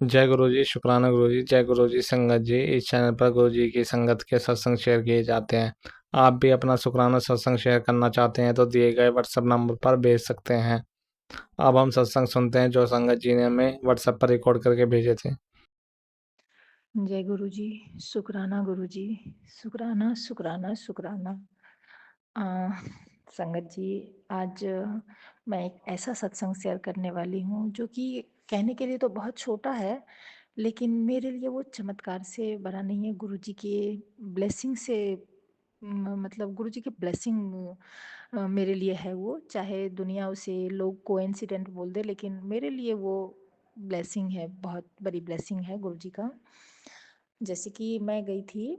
जय गुरु जी, शुक्राना गुरु जी, जय गुरु जी संगत जी। इस चैनल पर गुरु जी की संगत के सत्संग शेयर किए जाते हैं। आप भी अपना शुक्राना सत्संग शेयर करना चाहते हैं तो दिए गए व्हाट्सएप नंबर पर भेज सकते हैं। अब हम सत्संग सुनते हैं जो संगत जी ने हमें व्हाट्सएप पर रिकॉर्ड करके भेजे थे। जय गुरु जी, शुक्राना गुरु जी, शुक्राना, शुक्राना, शुक्राना। अ, संगत जी, आज मैं एक ऐसा सत्संग शेयर करने वाली हूँ जो कि कहने के लिए तो बहुत छोटा है, लेकिन मेरे लिए वो चमत्कार से भरा नहीं है। गुरु जी के ब्लेसिंग से मतलब गुरु जी की ब्लेसिंग मेरे लिए है वो, चाहे दुनिया उसे लोग कोइंसिडेंट बोल दे, लेकिन मेरे लिए वो ब्लेसिंग है, बहुत बड़ी ब्लेसिंग है गुरु जी का। जैसे कि मैं गई थी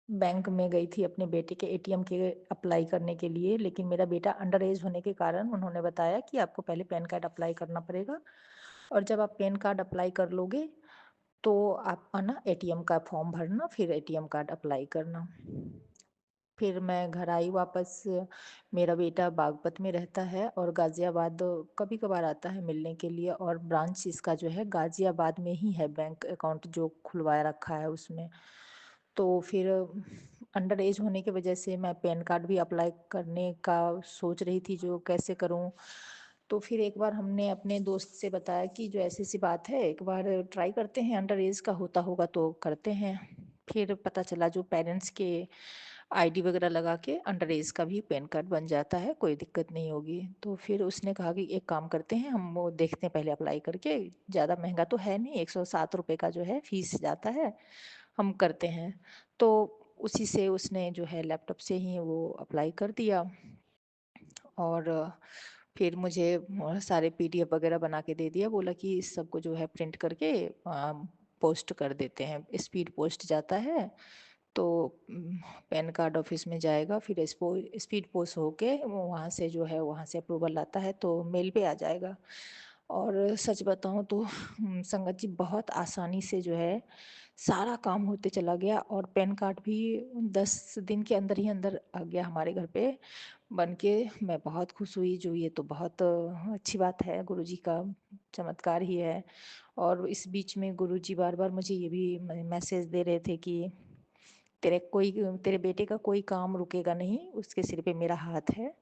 बैंक में गई थी अपने बेटे के एटीएम के अप्लाई करने के लिए, लेकिन मेरा बेटा अंडर एज होने के कारण उन्होंने बताया कि आपको पहले पैन कार्ड अप्लाई करना पड़ेगा, और जब आप पैन कार्ड अप्लाई कर लोगे तो आप ना एटीएम का फॉर्म भरना, फिर एटीएम कार्ड अप्लाई करना। फिर मैं घर आई वापस। मेरा बेटा बागपत में रहता है और गाज़ियाबाद कभी कभार आता है मिलने के लिए, और ब्रांच इसका जो है गाज़ियाबाद में ही है, बैंक अकाउंट जो खुलवाया रखा है उसमें। तो फिर अंडर एज होने की वजह से मैं पैन कार्ड भी अप्लाई करने का सोच रही थी, जो कैसे करूं। तो फिर एक बार हमने अपने दोस्त से बताया कि जो ऐसी सी बात है, एक बार ट्राई करते हैं, अंडर एज का होता होगा तो करते हैं। फिर पता चला जो पेरेंट्स के आईडी वगैरह लगा के अंडर एज का भी पैन कार्ड बन जाता है, कोई दिक्कत नहीं होगी। तो फिर उसने कहा कि एक काम करते हैं, हम वो देखते हैं पहले अप्लाई करके, ज़्यादा महंगा तो है नहीं, 107 रुपये का जो है फीस जाता है, हम करते हैं। तो उसी से उसने जो है लैपटॉप से ही वो अप्लाई कर दिया, और फिर मुझे सारे पीडीएफ वगैरह बना के दे दिया, बोला कि इस सबको जो है प्रिंट करके पोस्ट कर देते हैं, स्पीड पोस्ट जाता है। तो पैन कार्ड ऑफिस में जाएगा, फिर स्पीड पोस्ट होके वो वहाँ से जो है, वहाँ से अप्रूवल आता है तो मेल पे आ जाएगा। और सच बताऊँ तो संगत जी, बहुत आसानी से जो है सारा काम होते चला गया, और पैन कार्ड भी 10 दिन के अंदर ही अंदर आ गया हमारे घर पे बन के। मैं बहुत खुश हुई, जो ये तो बहुत अच्छी बात है, गुरुजी का चमत्कार ही है। और इस बीच में गुरुजी बार बार मुझे ये भी मैसेज दे रहे थे कि तेरे बेटे का कोई काम रुकेगा नहीं, उसके सिर पे मेरा हाथ है।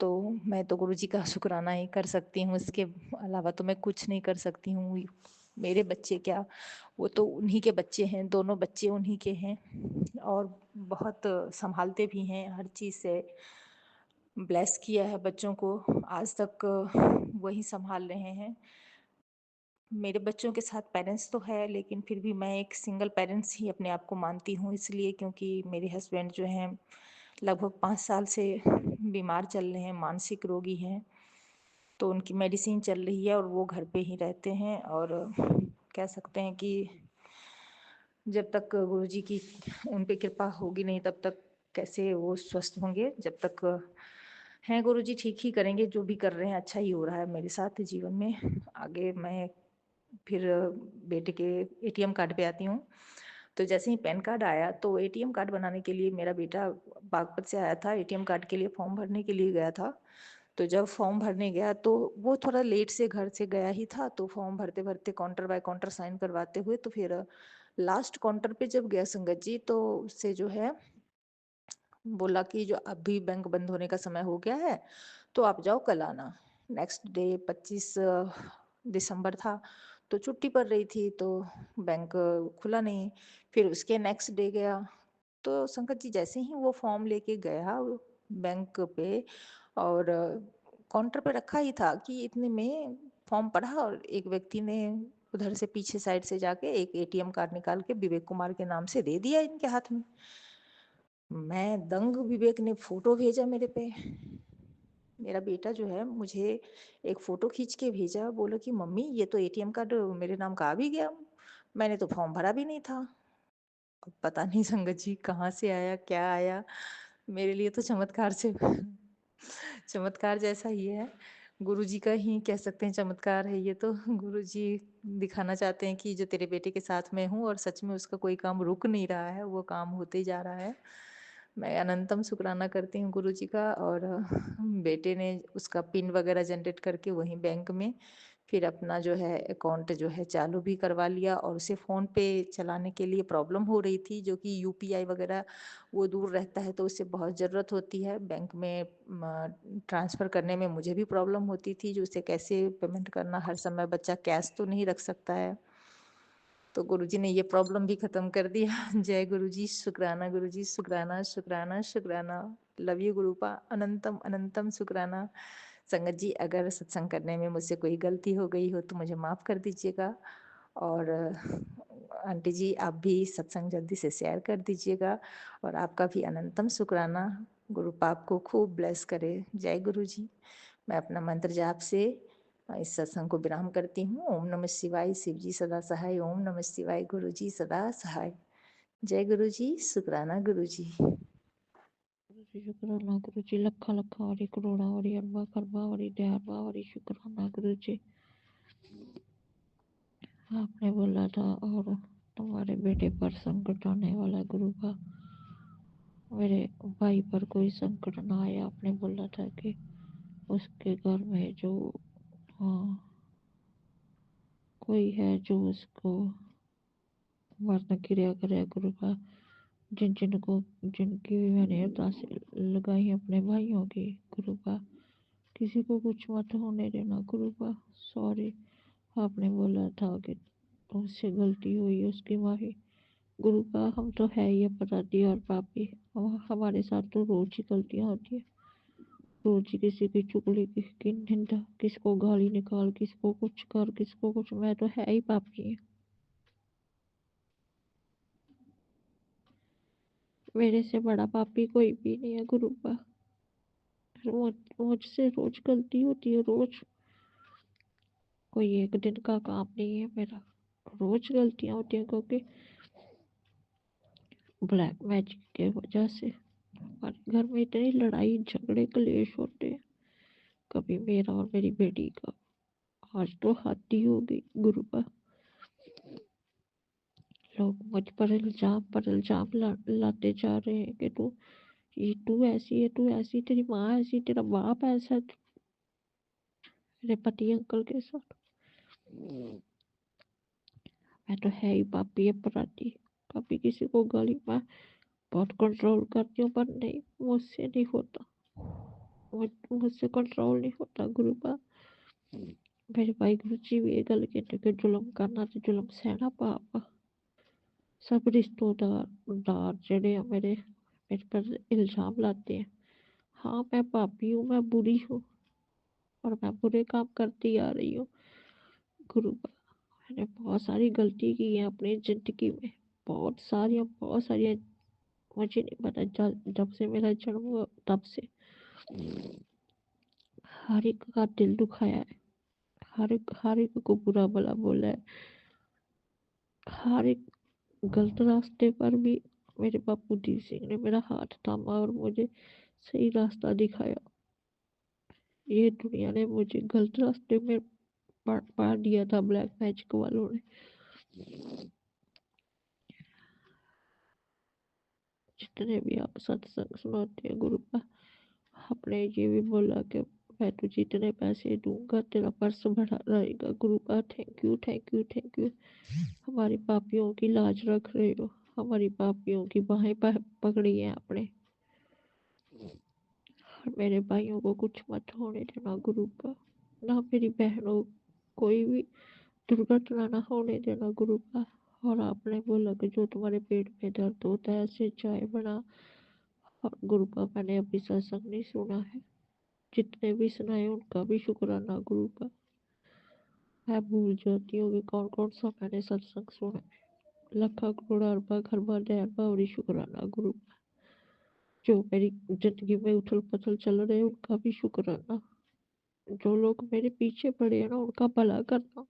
तो मैं तो गुरुजी का शुक्राना ही कर सकती हूँ, इसके अलावा तो मैं कुछ नहीं कर सकती हूँ। मेरे बच्चे क्या, वो तो उन्हीं के बच्चे हैं, दोनों बच्चे उन्हीं के हैं, और बहुत संभालते भी हैं, हर चीज़ से ब्लेस किया है बच्चों को, आज तक वही संभाल रहे हैं। मेरे बच्चों के साथ पेरेंट्स तो है, लेकिन फिर भी मैं एक सिंगल पेरेंट्स ही अपने आप को मानती हूँ, इसलिए क्योंकि मेरे हस्बैंड जो हैं लगभग 5 साल से बीमार चल रहे हैं, मानसिक रोगी हैं। तो उनकी मेडिसिन चल रही है और वो घर पे ही रहते हैं, और कह सकते हैं कि जब तक गुरुजी की उन पे कृपा होगी नहीं, तब तक कैसे वो स्वस्थ होंगे। जब तक हैं गुरुजी, ठीक ही करेंगे, जो भी कर रहे हैं अच्छा ही हो रहा है मेरे साथ जीवन में। आगे मैं फिर बेटे के एटीएम कार्ड पे आती हूँ। तो जैसे ही पैन कार्ड आया, तो एटीएम कार्ड बनाने के लिए मेरा बेटा बागपत से आया था, एटीएम कार्ड के लिए फॉर्म भरने के लिए गया था। तो जब फॉर्म भरने गया तो वो थोड़ा लेट से घर से गया ही था, तो फॉर्म भरते भरते काउंटर बाय काउंटर साइन करवाते हुए, तो फिर लास्ट काउंटर पे जब गया संगत जी, तो उससे जो है बोला कि जो अभी बैंक बंद होने का समय हो गया है, तो आप जाओ कल आना। नेक्स्ट डे 25 दिसंबर था, तो छुट्टी पड़ रही थी, तो बैंक खुला नहीं। फिर उसके नेक्स्ट डे गया, तो संगत जी जैसे ही वो फॉर्म लेके गया बैंक पे, और काउंटर पे रखा ही था कि इतने में फॉर्म पढ़ा, और एक व्यक्ति ने उधर से पीछे साइड से जाके एक एटीएम कार्ड निकाल के विवेक कुमार के नाम से दे दिया इनके हाथ में। मैं दंग, विवेक ने फोटो भेजा मेरे पे। मेरा बेटा जो है मुझे एक फोटो खींच के भेजा, बोला कि मम्मी ये तो एटीएम कार्ड मेरे नाम का आ भी गया, मैंने तो फॉर्म भरा भी नहीं था। अब पता नहीं संगत जी कहाँ से आया, क्या आया, मेरे लिए तो चमत्कार से चमत्कार जैसा ही है। गुरुजी का ही कह सकते हैं चमत्कार है ये तो। गुरुजी दिखाना चाहते हैं कि जो तेरे बेटे के साथ मैं हूँ, और सच में उसका कोई काम रुक नहीं रहा है, वो काम होते ही जा रहा है। मैं अनंतम शुक्राना करती हूँ गुरुजी का। और बेटे ने उसका पिन वगैरह जनरेट करके वहीं बैंक में फिर अपना जो है अकाउंट जो है चालू भी करवा लिया, और उसे फ़ोन पे चलाने के लिए प्रॉब्लम हो रही थी, जो कि यूपीआई वगैरह वो दूर रहता है तो उससे बहुत ज़रूरत होती है। बैंक में ट्रांसफ़र करने में मुझे भी प्रॉब्लम होती थी, जो उसे कैसे पेमेंट करना, हर समय बच्चा कैश तो नहीं रख सकता है। तो गुरुजी ने ये प्रॉब्लम भी ख़त्म कर दिया। जय गुरुजी, शुक्राना गुरुजी, शुक्राना, शुक्राना, शुक्राना। लव यू गुरूपा, अनंतम अनंतम शुक्राना। संगत जी, अगर सत्संग करने में मुझसे कोई गलती हो गई हो तो मुझे माफ़ कर दीजिएगा, और आंटी जी आप भी सत्संग जल्दी से शेयर कर दीजिएगा, और आपका भी अनंतम शुक्राना। गुरूपा आपको खूब ब्लेस करे। जय गुरु जी। मैं अपना मंत्र जाप से इस सत्संग को विराम करती हूँ। ओम नमः शिवाय, शिव जी सदा सहाय। ओम नमः शिवाय, गुरु जी सदा सहाय। जय गुरु जी, शुक्राना गुरु जी। गुरु जी शुक्राना गुरु जी, लखा लखा और करोड़ा और अरबा खरबा और दयारबा और शुक्राना गुरु जी। आपने बोला था और तुम्हारे बेटे पर संकट आने वाला गुरु का, मेरे भाई पर कोई संकट ना आए। आपने बोला था कि उसके घर में जो हाँ कोई है जो उसको वर्ण क्रिया करे गुरु का, जिनकी भी मैंने अरदास लगाई अपने भाइयों की गुरु का, किसी को कुछ मत होने देना गुरु का। सॉरी, आपने बोला था कि उससे गलती हुई उसकी माफी गुरु का। हम तो है ही अपराधी और पापी, हमारे साथ तो रोज ही गलतियां होती है। रोज ही किसी की चुगली, किसी की निंदा, किसको गाली निकाल, किसको कुछ कर, किसको कुछ। मैं तो है ही पापी। मेरे से बड़ा पापी कोई भी नहीं है गुरु का। मुझसे रोज गलती होती है, रोज। कोई एक दिन का काम नहीं है मेरा, रोज गलतियां होती हैं, क्योंकि ब्लैक मैजिक के वजह से हमारे घर में इतनी लड़ाई झगड़े कलेश होते हैं। कभी मेरा और मेरी बेटी का, आज तो हद ही हो गई गुरु का। लोग मुझ पर इल्जाम लाते जा रहे हैं कि तू ऐसी है, तू ऐसी, तेरी माँ ऐसी, तेरा बाप ऐसा। मेरे पति अंकल के साथ मैं तो है ही पापी अपराधी। कभी किसी को गाली, मैं बहुत कंट्रोल करती हूँ, पर नहीं, मुझसे नहीं होता। मुझसे कंट्रोल नहीं होता गुरु का। मेरे भाई गुरु जी भी ये गल कहते कि जुल्म करना तो जुल्म सहना पाप आ। सब रिश्तेदार जेड़े मेरे पर इल्जाम लाते हैं। हाँ, मैं पापी हूँ, मैं बुरी हूँ, और मैं बुरे काम करती आ रही हूँ गुरु का। मैंने बहुत सारी गलती की है अपनी जिंदगी में, बहुत सारी। मुझे नहीं पता, जब से मेरा जन्म हुआ तब से हर एक का दिल दुखाया है, हर एक को बुरा भला बोला है। हर एक गलत रास्ते पर भी मेरे बापू दी सिंह ने मेरा हाथ थामा और मुझे सही रास्ता दिखाया। ये दुनिया ने मुझे गलत रास्ते में पार दिया था ब्लैक मैजिक वालों ने। जितने भी आप सत्संग सुनाते हैं गुरु का, आपने ये भी बोला कि मैं तुझे इतने पैसे दूंगा, तेरा पर्स भरा रहेगा गुरु का। Thank you, thank you, thank you. हमारी पापियों की लाज रख रहे हो, हमारी पापियों की बाहें पकड़ी है आपने। और मेरे भाइयों को कुछ मत होने देना गुरु का, ना मेरी बहनों, कोई भी दुर्घटना ना होने देना गुरु का। और आपने बोला कि जो तुम्हारे पेट में दर्द होता है ऐसे चाय बना। और गुरु का मैंने अभी सत्संग नहीं सुना है, जितने भी सुनाए उनका भी शुक्राना गुरु का। मैं भूल जाती हूँ कि कौन कौन सा मैंने सत्संग सुना है। लखा करोड़ा अरबा खरबा दयारबा और शुक्राना गुरु का। जो मेरी जिंदगी में उथल पुथल चल रहे हैं उनका भी शुक्राना। जो लोग मेरे पीछे पड़े हैं ना, उनका भला करना।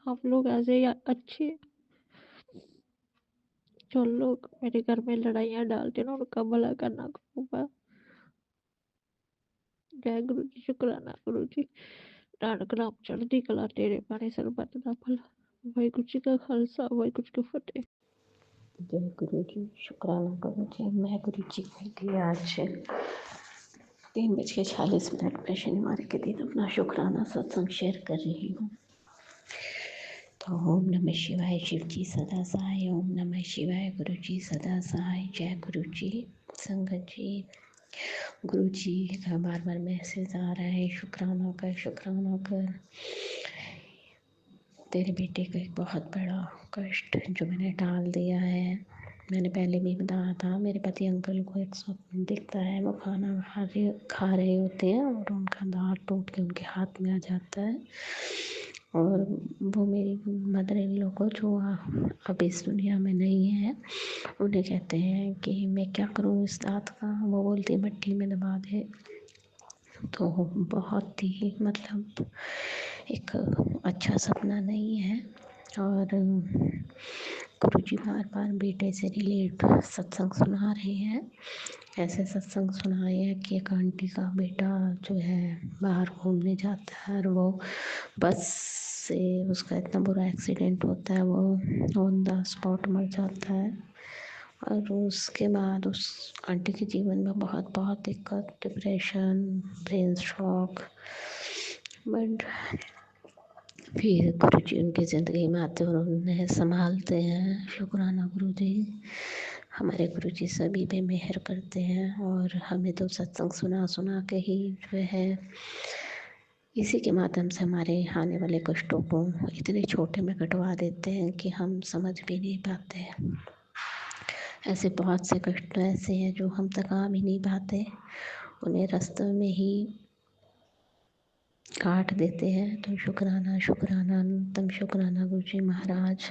आप लोग ऐसे ही अच्छे। जो लोग मेरे घर में लड़ाइयाँ डालते हैं ना, उनका भला करना गुरु का। जय गुरु जी, शुक्राना गुरु जी। नानक नाम चढ़ती कला, तेरे बाणे सरबत दा भला। वाहिगुरू जी का खालसा, वाहिगुरू जी की फतेह। जय गुरु जी, शुक्राना गुरु जी। मैं गुरु जी के लिए आज 3:46 पे शनिवार के दिन अपना शुक्राना सत्संग शेयर कर रही हूँ। तो ओम नमः शिवाय, शिव जी सदा सहाय। ओम नमः शिवाय, गुरु जी सदा सहाय। जय गुरु जी। संगत जी, गुरु जी का बार बार मैसेज आ रहा है, शुक्राना कर, शुक्राना कर। तेरे बेटे का एक बहुत बड़ा कष्ट जो मैंने टाल दिया है। मैंने पहले भी बताया था, मेरे पति अंकल को एक स्वप्न दिखता है, वो खाना खा रहे होते हैं और उनका दांत टूट के उनके हाथ में आ जाता है। और वो मेरी मदर इन लॉ को, जो अब इस दुनिया में नहीं है, उन्हें कहते हैं कि मैं क्या करूँ इस दांत का। वो बोलती मट्टी में दबा दे। तो बहुत ही मतलब एक अच्छा सपना नहीं है। और गुरुजी बार बार बेटे से रिलेट सत्संग सुना रहे हैं। ऐसे सत्संग सुनाए हैं कि एक आंटी का बेटा जो है बाहर घूमने जाता है और वो बस से उसका इतना बुरा एक्सीडेंट होता है, वो ऑन द स्पॉट मर जाता है। और उसके बाद उस आंटी के जीवन में बहुत बहुत दिक्कत, डिप्रेशन, ब्रेन स्ट्रोक। बट फिर गुरु जी उनकी ज़िंदगी में आते और उन्हें संभालते हैं। शुक्राना गुरु जी। हमारे गुरु जी सभी पे मेहर करते हैं और हमें तो सत्संग सुना सुना के ही जो है, इसी के माध्यम से हमारे आने वाले कष्टों को इतने छोटे में कटवा देते हैं कि हम समझ भी नहीं पाते। ऐसे बहुत से कष्ट ऐसे हैं जो हम तक आ भी नहीं पाते, उन्हें रास्ते में ही काट देते हैं। तो शुक्राना, शुक्राना, अनंतम शुक्राना गुरु जी महाराज।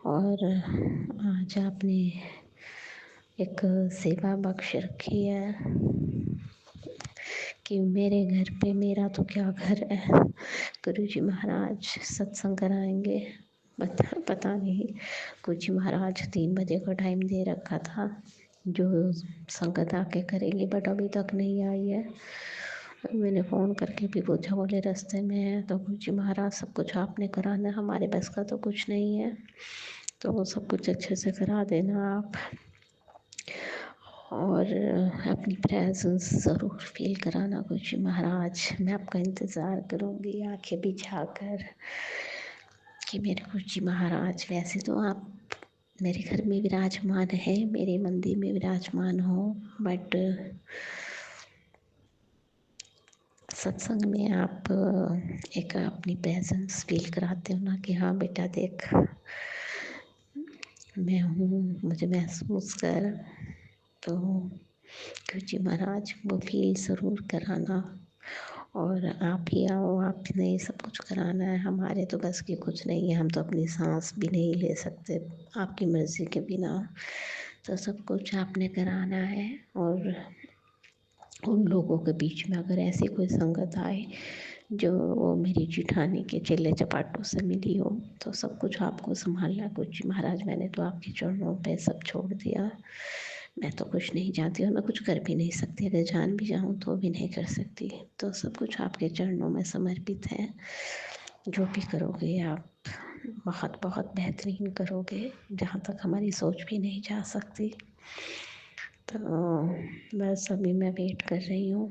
और आज आपने एक सेवा बख्श रखी है कि मेरे घर पे मेरा तो क्या घर है। गुरु जी महाराज सत्संग कराएंगे। पता नहीं, गुरु जी महाराज 3 बजे का टाइम दे रखा था जो संगत आके करेंगे, बट अभी तक नहीं आई है। मैंने फ़ोन करके भी पूछा, बोले रास्ते में है। तो गुरु जी महाराज सब कुछ आपने कराना, हमारे बस का तो कुछ नहीं है, तो वो सब कुछ अच्छे से करा देना आप। और अपनी प्रेजेंस ज़रूर फील कराना गुरु जी महाराज। मैं आपका इंतज़ार करूँगी आंखें बिछा कर कि मेरे गुरु जी महाराज, वैसे तो आप मेरे घर में विराजमान है, मेरे मंदिर में विराजमान हो, बट सत्संग में आप एक अपनी प्रेजेंस फील कराते हो ना कि हाँ बेटा देख मैं हूँ, मुझे महसूस कर। तो गुरु जी महाराज वो फील ज़रूर कराना। और आप ही आओ, आप ने ये सब कुछ कराना है, हमारे तो बस की कुछ नहीं है। हम तो अपनी सांस भी नहीं ले सकते आपकी मर्ज़ी के बिना। तो सब कुछ आपने कराना है। और उन लोगों के बीच में अगर ऐसी कोई संगत आए जो वो मेरी जिठानी के चेले चपाटों से मिली हो, तो सब कुछ आपको संभालना गुरु जी महाराज। मैंने तो आपके चरणों पे सब छोड़ दिया। मैं तो कुछ नहीं जानती और मैं कुछ कर भी नहीं सकती, अगर जान भी जाऊँ तो भी नहीं कर सकती। तो सब कुछ आपके चरणों में समर्पित है। जो भी करोगे आप बहुत बहुत बेहतरीन करोगे, जहाँ तक हमारी सोच भी नहीं जा सकती। तो बस अभी मैं वेट कर रही हूँ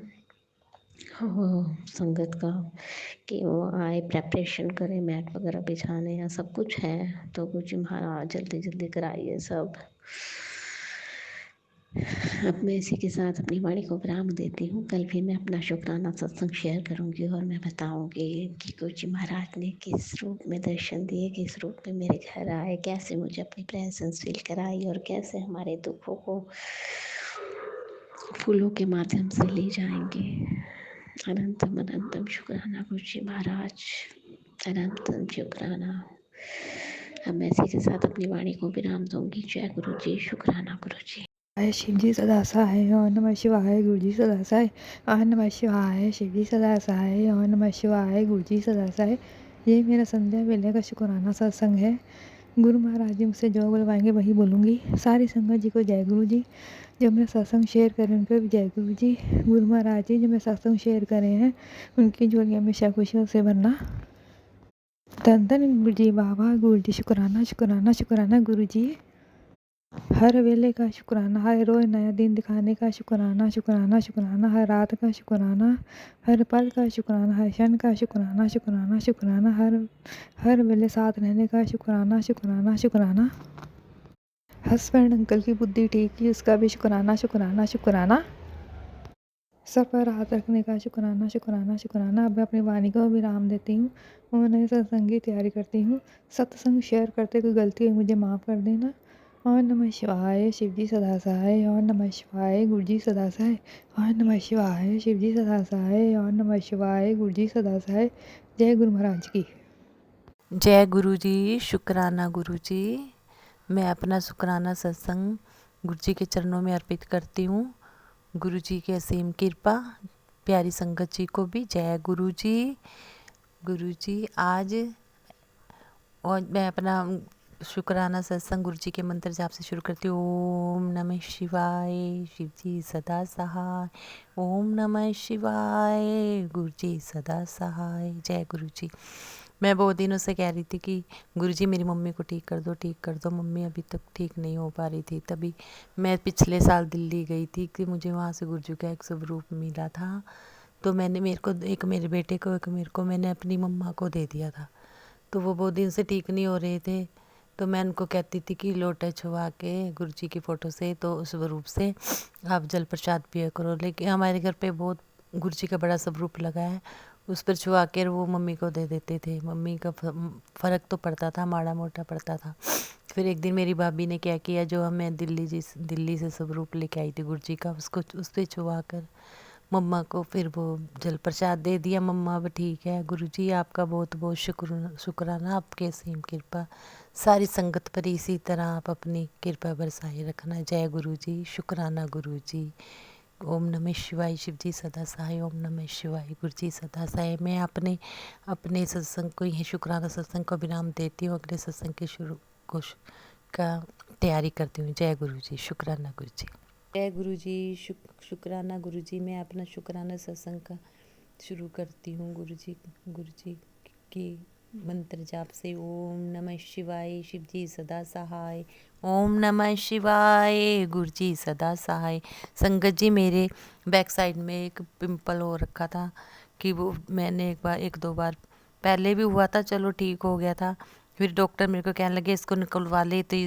संगत का कि वो आए, प्रेपरेशन करें, मैट वगैरह बिछाने हैं, सब कुछ है। तो गुरु जी महाराज जल्दी जल्दी कराइए सब। अब मैं इसी के साथ अपनी वाणी को विराम देती हूँ। कल भी मैं अपना शुक्राना सत्संग शेयर करूँगी और मैं बताऊँगी कि गुरु जी महाराज ने किस रूप में दर्शन दिए, किस रूप में मेरे घर आए, कैसे मुझे अपनी प्रेजेंस फील कराई और कैसे हमारे दुखों को फूलों के माध्यम से ले जाएंगे। अनंतम अनंतम शुक्राना गुरु जी महाराज, अनंतम शुक्राना। अब मैं इसी के साथ अपनी वाणी को विराम दूंगी। जय गुरु जी, शुक्राना गुरु जी। हाय शिव जी सदा सहाय। ओम नमः शिवाय। गुरु जी सदा सहाय। ओम नमः शिवाय। शिव जी सदा सहाय। ओम नमः शिवाय। गुरु जी सदा सहाय। ये मेरा संध्या वेले का शुक्राना सत्संग है। गुरु महाराज जी मुझसे जो बुलवाएंगे वही बोलूँगी। सारी संगत जी को जय गुरु जी। जो मेरा सत्संग शेयर करें उनको भी जय गुरु जी। गुरु महाराज जी जो मेरे सत्संग शेयर करे हैं उनकी झोलियाँ हमेशा खुशियों से भरना। धन धन गुरु जी बाबा। गुरु जी शुक्राना शुक्राना शुक्राना गुरु जी। हर वेले का शुक्राना, हर रोज़ नया दिन दिखाने का शुक्राना, शुक्राना, शुक्राना, हर रात का शुक्राना, हर पल का शुक्राना, हर क्षण का शुक्राना, शुक्राना, शुक्राना, हर वेले साथ रहने का शुक्राना, शुक्राना, शुक्राना। हस्बैंड अंकल की बुद्धि ठीक की, उसका भी शुक्राना, शुक्राना, शुक्राना। सब पर हाथ रखने का शुक्राना, शुक्राना, शुक्राना। अब मैं अपनी वाणी को विराम देती हूँ और नए सत्संग की तैयारी करती हूँ। सत्संग शेयर करते कोई गलती हुई मुझे माफ़ कर देना। और नमः शिवाय, शिव जी सदा सहाय। और नमः शिवाय, गुरु जी सदा सहाय। और नमः शिवाय, शिव जी सदा सहाय। और नमः शिवाय, गुरु जी सदा सहाय। जय गुरु महाराज की। जय गुरु जी। शुक्राना गुरु जी। मैं अपना शुक्राना सत्संग गुरु जी के चरणों में अर्पित करती हूँ। गुरु जी की असीम कृपा, प्यारी संगत जी को भी जय गुरु जी। गुरु जी आज और मैं अपना शुक्राना सत्संग गुरु जी के मंत्र जाप से शुरू करती हूँ। ओम नमः शिवाय, शिव जी सदा सहाय। ओम नमः शिवाय, गुरु जी सदा सहाय। जय गुरु जी। मैं बहुत दिनों से कह रही थी कि गुरुजी मेरी मम्मी को ठीक कर दो, ठीक कर दो। मम्मी अभी तक ठीक नहीं हो पा रही थी। तभी मैं पिछले साल दिल्ली गई थी कि मुझे वहाँ से गुरुजी का एक स्वरूप मिला था। तो मैंने मेरे बेटे को एक मेरे को मैंने अपनी मम्मा को दे दिया था। तो वो बहुत दिन से ठीक नहीं हो रहे थे। तो मैं उनको कहती थी कि लोटा छुआ के गुरुजी की फ़ोटो से तो उस स्वरूप से आप जल प्रसाद पिया करो। लेकिन हमारे घर पे बहुत गुरुजी का बड़ा स्वरूप लगा है, उस पर छुआ कर वो मम्मी को दे देते थे। मम्मी का फ़र्क तो पड़ता था, माड़ा मोटा पड़ता था। फिर एक दिन मेरी भाभी ने क्या किया, जो हमें दिल्ली से स्वरूप लेके आई थी गुरुजी का, उसको उस पर छुआ कर मम्मा को फिर वो जल प्रसाद दे दिया। मम्मा अब ठीक है। गुरुजी आपका बहुत बहुत शुक्राना, आपके असीम कृपा सारी संगत पर इसी तरह आप अपनी कृपा बरसाए रखना। जय गुरु जी। शुक्राना गुरु जी। ओम नमः शिवाय, शिव जी सदा सहाय। ओम नमः शिवाय, गुरु जी सदा सहाय। मैं अपने सत्संग को यही शुक्राना सत्संग को विराम देती हूँ। अगले सत्संग के शुरू को का तैयारी करती हूँ। जय गुरु जी। शुक्राना गुरु जी। जय गुरु जी। शुक्राना गुरु जी। मैं अपना शुक्राना सत्संग का शुरू करती हूँ गुरु जी की मंत्र जाप से। ओम नमः शिवाय, शिव जी सदा सहाय। ओम नमः शिवाय, गुरु जी सदा सहाय। संगत जी मेरे बैक साइड में एक पिंपल हो रखा था कि वो मैंने एक दो बार पहले भी हुआ था, चलो ठीक हो गया था। फिर डॉक्टर मेरे को कहने लगे इसको निकलवा ले, तो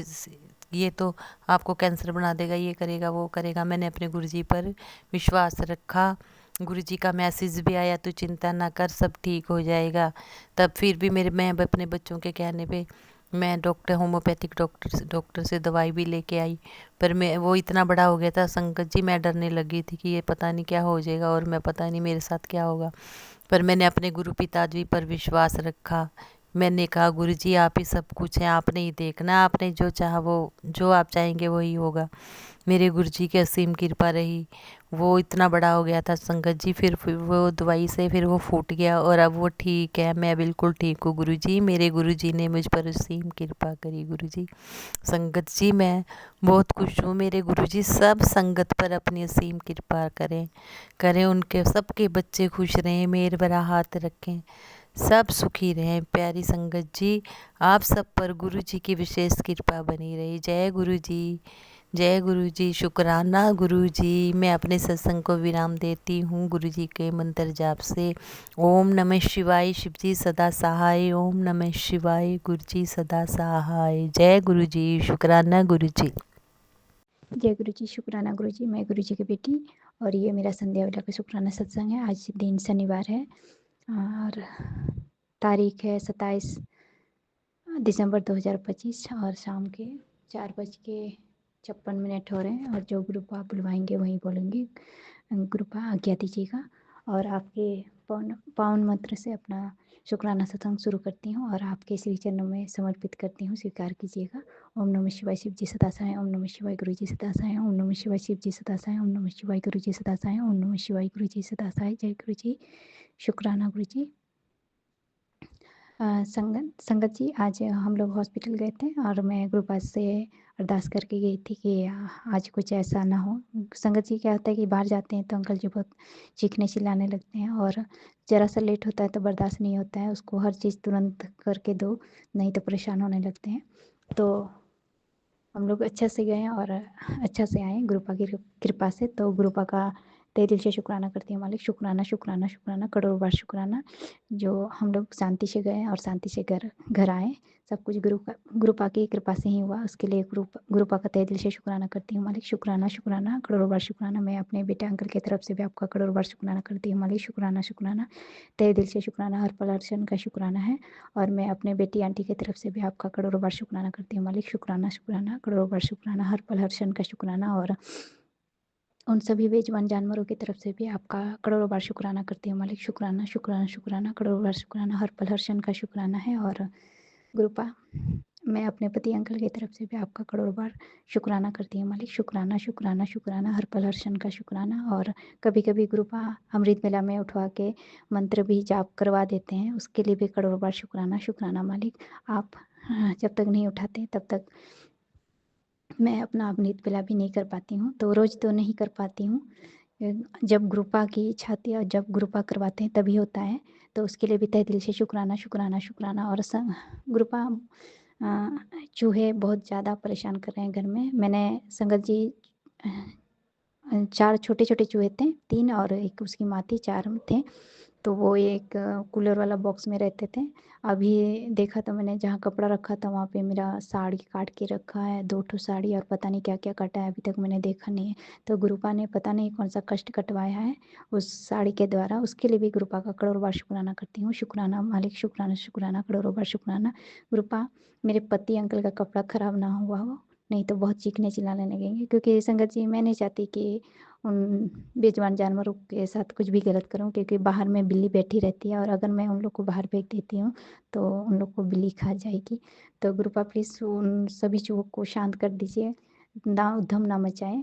ये तो आपको कैंसर बना देगा, ये करेगा वो करेगा। मैंने अपने गुरुजी पर विश्वास रखा। गुरुजी का मैसेज भी आया, तो चिंता ना कर, सब ठीक हो जाएगा। तब फिर भी मैं अपने बच्चों के कहने पे मैं होम्योपैथिक डॉक्टर से दवाई भी लेके आई। पर मैं वो इतना बड़ा हो गया था संगत जी, मैं डरने लगी थी कि ये पता नहीं क्या हो जाएगा और मैं पता नहीं मेरे साथ क्या होगा। पर मैंने अपने गुरु पिताजी पर विश्वास रखा। मैंने कहा गुरुजी आप ही सब कुछ हैं, आपने ही देखना, आपने जो चाहा वो जो आप चाहेंगे वही होगा। मेरे गुरुजी की असीम कृपा रही। वो इतना बड़ा हो गया था संगत जी, फिर वो दवाई से फिर वो फूट गया और अब वो ठीक है। मैं बिल्कुल ठीक हूँ गुरुजी। मेरे गुरुजी ने मुझ पर असीम कृपा करी गुरुजी। संगत जी मैं बहुत खुश हूँ। मेरे गुरुजी सब संगत पर अपनी असीम कृपा करें उनके सबके बच्चे खुश रहें, मेहर भरा हाथ रखें, सब सुखी रहें। प्यारी संगत जी आप सब पर गुरु जी की विशेष कृपा बनी रही। जय गुरु जी। जय गुरु जी। शुक्राना गुरु जी। मैं अपने सत्संग को विराम देती हूँ गुरु जी के मंत्र जाप से। ओम नमः शिवाय, शिव जी सदा सहाय। ओम नमः शिवाय, गुरु जी सदा सहाय। जय गुरु जी। शुक्राना गुरु जी। जय गुरु जी। शुक्राना गुरु जी। मैं गुरु जी की बेटी और ये मेरा संध्या वेला का शुक्राना सत्संग है। आज दिन शनिवार है और तारीख है 27 दिसंबर 2025 और शाम के 4:56 हो रहे हैं। और जो ग्रुप आप बुलवाएंगे वहीं बोलेंगे। ग्रुप आज्ञा दीजिएगा और आपके पावन मंत्र से अपना शुक्राना सत्संग शुरू करती हूँ और आपके श्री चरणों में समर्पित करती हूँ, स्वीकार कीजिएगा। ओम नमः शिवाय, शिव जी सदा सहाय। ओम नमः शिवाय, गुरु जी सदा सहाय। ओम नमः शिवाय, शिव जी सदा सहाय। ओम नमः शिवाय, गुरु जी सदा सहाय। ओम नमः शिवाय, गुरु जी सदा सहाय। जय गुरु जी। शुक्राना गुरु जी। संगत जी आज हम लोग हॉस्पिटल गए थे और मैं गुरुपाद से अरदास करके गई थी कि आज कुछ ऐसा ना हो। संगत जी क्या होता है कि बाहर जाते हैं तो अंकल जी बहुत चीखने चिल्लाने लगते हैं और ज़रा सा लेट होता है तो बर्दाश्त नहीं होता है, उसको हर चीज़ तुरंत करके दो नहीं तो परेशान होने लगते हैं। तो हम लोग अच्छा से गए और अच्छा से आए गुरुपा की कृपा से। तो गुरुपा का तहे दिल से शुक्राना करती हूँ मालिक। शुक्राना शुक्राना शुक्राना, करोड़ों बार शुक्राना, जो हम लोग शांति से गए और शांति से घर आए। सब कुछ गुरुपा की कृपा से ही हुआ। उसके लिए गुरुपा का तहे दिल से शुक्राना करती हूँ मालिक। शुक्राना शुक्राना, करोड़ों बार शुक्राना। मैं अपने बेटे अंकल की तरफ से भी आपका करोड़ों बार शुक्राना करती हूँ मालिक। शुक्राना शुक्राना, तहे दिल से शुक्राना, हर पल हर क्षण का शुक्राना है। और मैं अपने बेटी आंटी की तरफ से भी आपका करोड़ों बार शुक्राना करती हूँ मालिक। शुक्राना शुक्राना, करोड़ों बार शुक्राना, हर पल हर क्षण का शुक्राना। और उन सभी बेजुबान जानवरों की तरफ से भी आपका करोड़ों बार शुक्राना करती हूँ मालिक। शुक्राना शुक्राना शुक्राना, करोड़ों बार शुक्राना, हर पल हर क्षण का शुक्राना है। और गुरुपा, मैं अपने पति अंकल की तरफ से भी आपका करोड़ों बार शुक्राना करती हूँ मालिक। शुक्राना शुक्राना शुक्राना, हर पल हर क्षण का शुक्राना। और कभी कभी गुरुपा अमृत वेला में उठवा के मंत्र भी जाप करवा देते हैं, उसके लिए भी करोड़ों बार शुक्राना शुक्राना मालिक। आप जब तक नहीं उठाते तब तक मैं अपना अमृत वेला भी नहीं कर पाती हूँ। तो रोज़ तो नहीं कर पाती हूँ, जब गुरुपा की इच्छा होती है और जब गुरुपा करवाते हैं तभी होता है। तो उसके लिए भी तहे दिल से शुक्राना शुक्राना शुक्राना। और गुरुपा चूहे बहुत ज़्यादा परेशान कर रहे हैं घर में। मैंने संगत जी 4 छोटे-छोटे चूहे थे, 3 और एक उसकी माँ थी, 4 थे। तो वो एक कूलर वाला बॉक्स में रहते थे। अभी देखा तो मैंने जहाँ कपड़ा रखा था वहाँ पे मेरा साड़ी काट के रखा है, 2 ठो साड़ी, और पता नहीं क्या-क्या काटा है, अभी तक मैंने देखा नहीं है। तो गुरुपा ने पता नहीं कौन-सा कष्ट कटवाया है उस साड़ी के द्वारा, उसके लिए भी गुरुपा का करोड़ों बार शुक्राना करती हूँ। शुक्राना मालिक, शुक्राना शुक्राना, करोड़ों बार शुक्राना। गुरुपा, मेरे पति अंकल का कपड़ा खराब ना हुआ हो, नहीं तो बहुत चीखने चिल्लाने लगेंगे। क्योंकि संगत जी, मैं नहीं चाहती कि उन बेजुबान जानवरों के साथ कुछ भी गलत करूँ, क्योंकि बाहर में बिल्ली बैठी रहती है और अगर मैं उन लोग को बाहर फेंक देती हूँ तो उन लोग को बिल्ली खा जाएगी। तो गुरुपा प्लीज़ उन सभी चूहों को शांत कर दीजिए, ना उद्यम ना मचाएँ।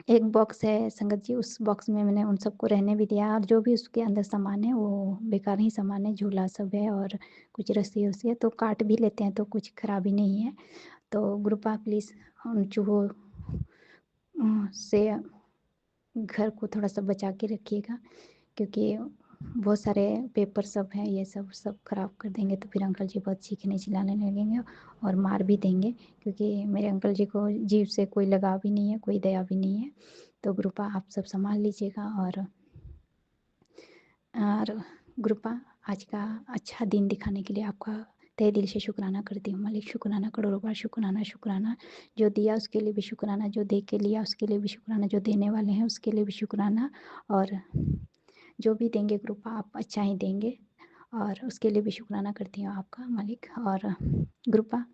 एक बॉक्स है संगत जी, उस बॉक्स में मैंने उन सबको रहने भी दिया, और जो भी उसके अंदर सामान है वो बेकार ही सामान है, झूला सब है और कुछ रस्सी-वस्सी है, तो काट भी लेते हैं तो कुछ खराबी नहीं है। तो गुरुपा प्लीज़ उन चूहों से घर को थोड़ा-सा बचा के रखिएगा, क्योंकि बहुत सारे पेपर सब हैं, ये सब खराब कर देंगे तो फिर अंकल जी बहुत चीखने चिल्लाने लगेंगे और मार भी देंगे, क्योंकि मेरे अंकल जी को जीव से कोई लगाव भी नहीं है, कोई दया भी नहीं है। तो गुरुपा आप सब सँभाल लीजिएगा। और गुरुपा, आज का अच्छा दिन दिखाने के लिए आपका तहे दिल से शुक्राना करती हूँ मालिक। शुक्राना, करोड़ों बार शुक्राना शुक्राना। जो दिया उसके लिए भी शुक्राना, जो दे के लिया उसके लिए भी शुक्राना, जो देने वाले हैं उसके लिए भी शुक्राना, और जो भी देंगे गुरुपा आप अच्छा ही देंगे, और उसके लिए भी शुक्राना करती हूँ आपका मालिक। और गुरुपा,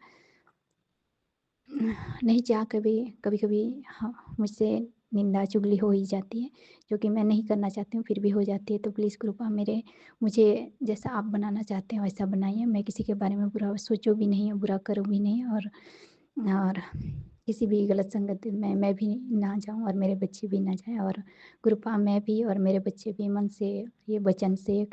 नहीं चाह कभी-कभी हाँ, मुझसे निंदा चुगली हो ही जाती है, जो कि मैं नहीं करना चाहती हूँ, फिर भी हो जाती है। तो प्लीज़ कृपा मुझे जैसा आप बनाना चाहते हैं वैसा बनाइए। मैं किसी के बारे में बुरा सोचूँ भी नहीं, बुरा करूँ भी नहीं, और किसी भी गलत संगत में मैं भी ना जाऊँ और मेरे बच्चे भी ना जाएँ। और कृपा मैं भी और मेरे बच्चे भी मन से, ये वचन से,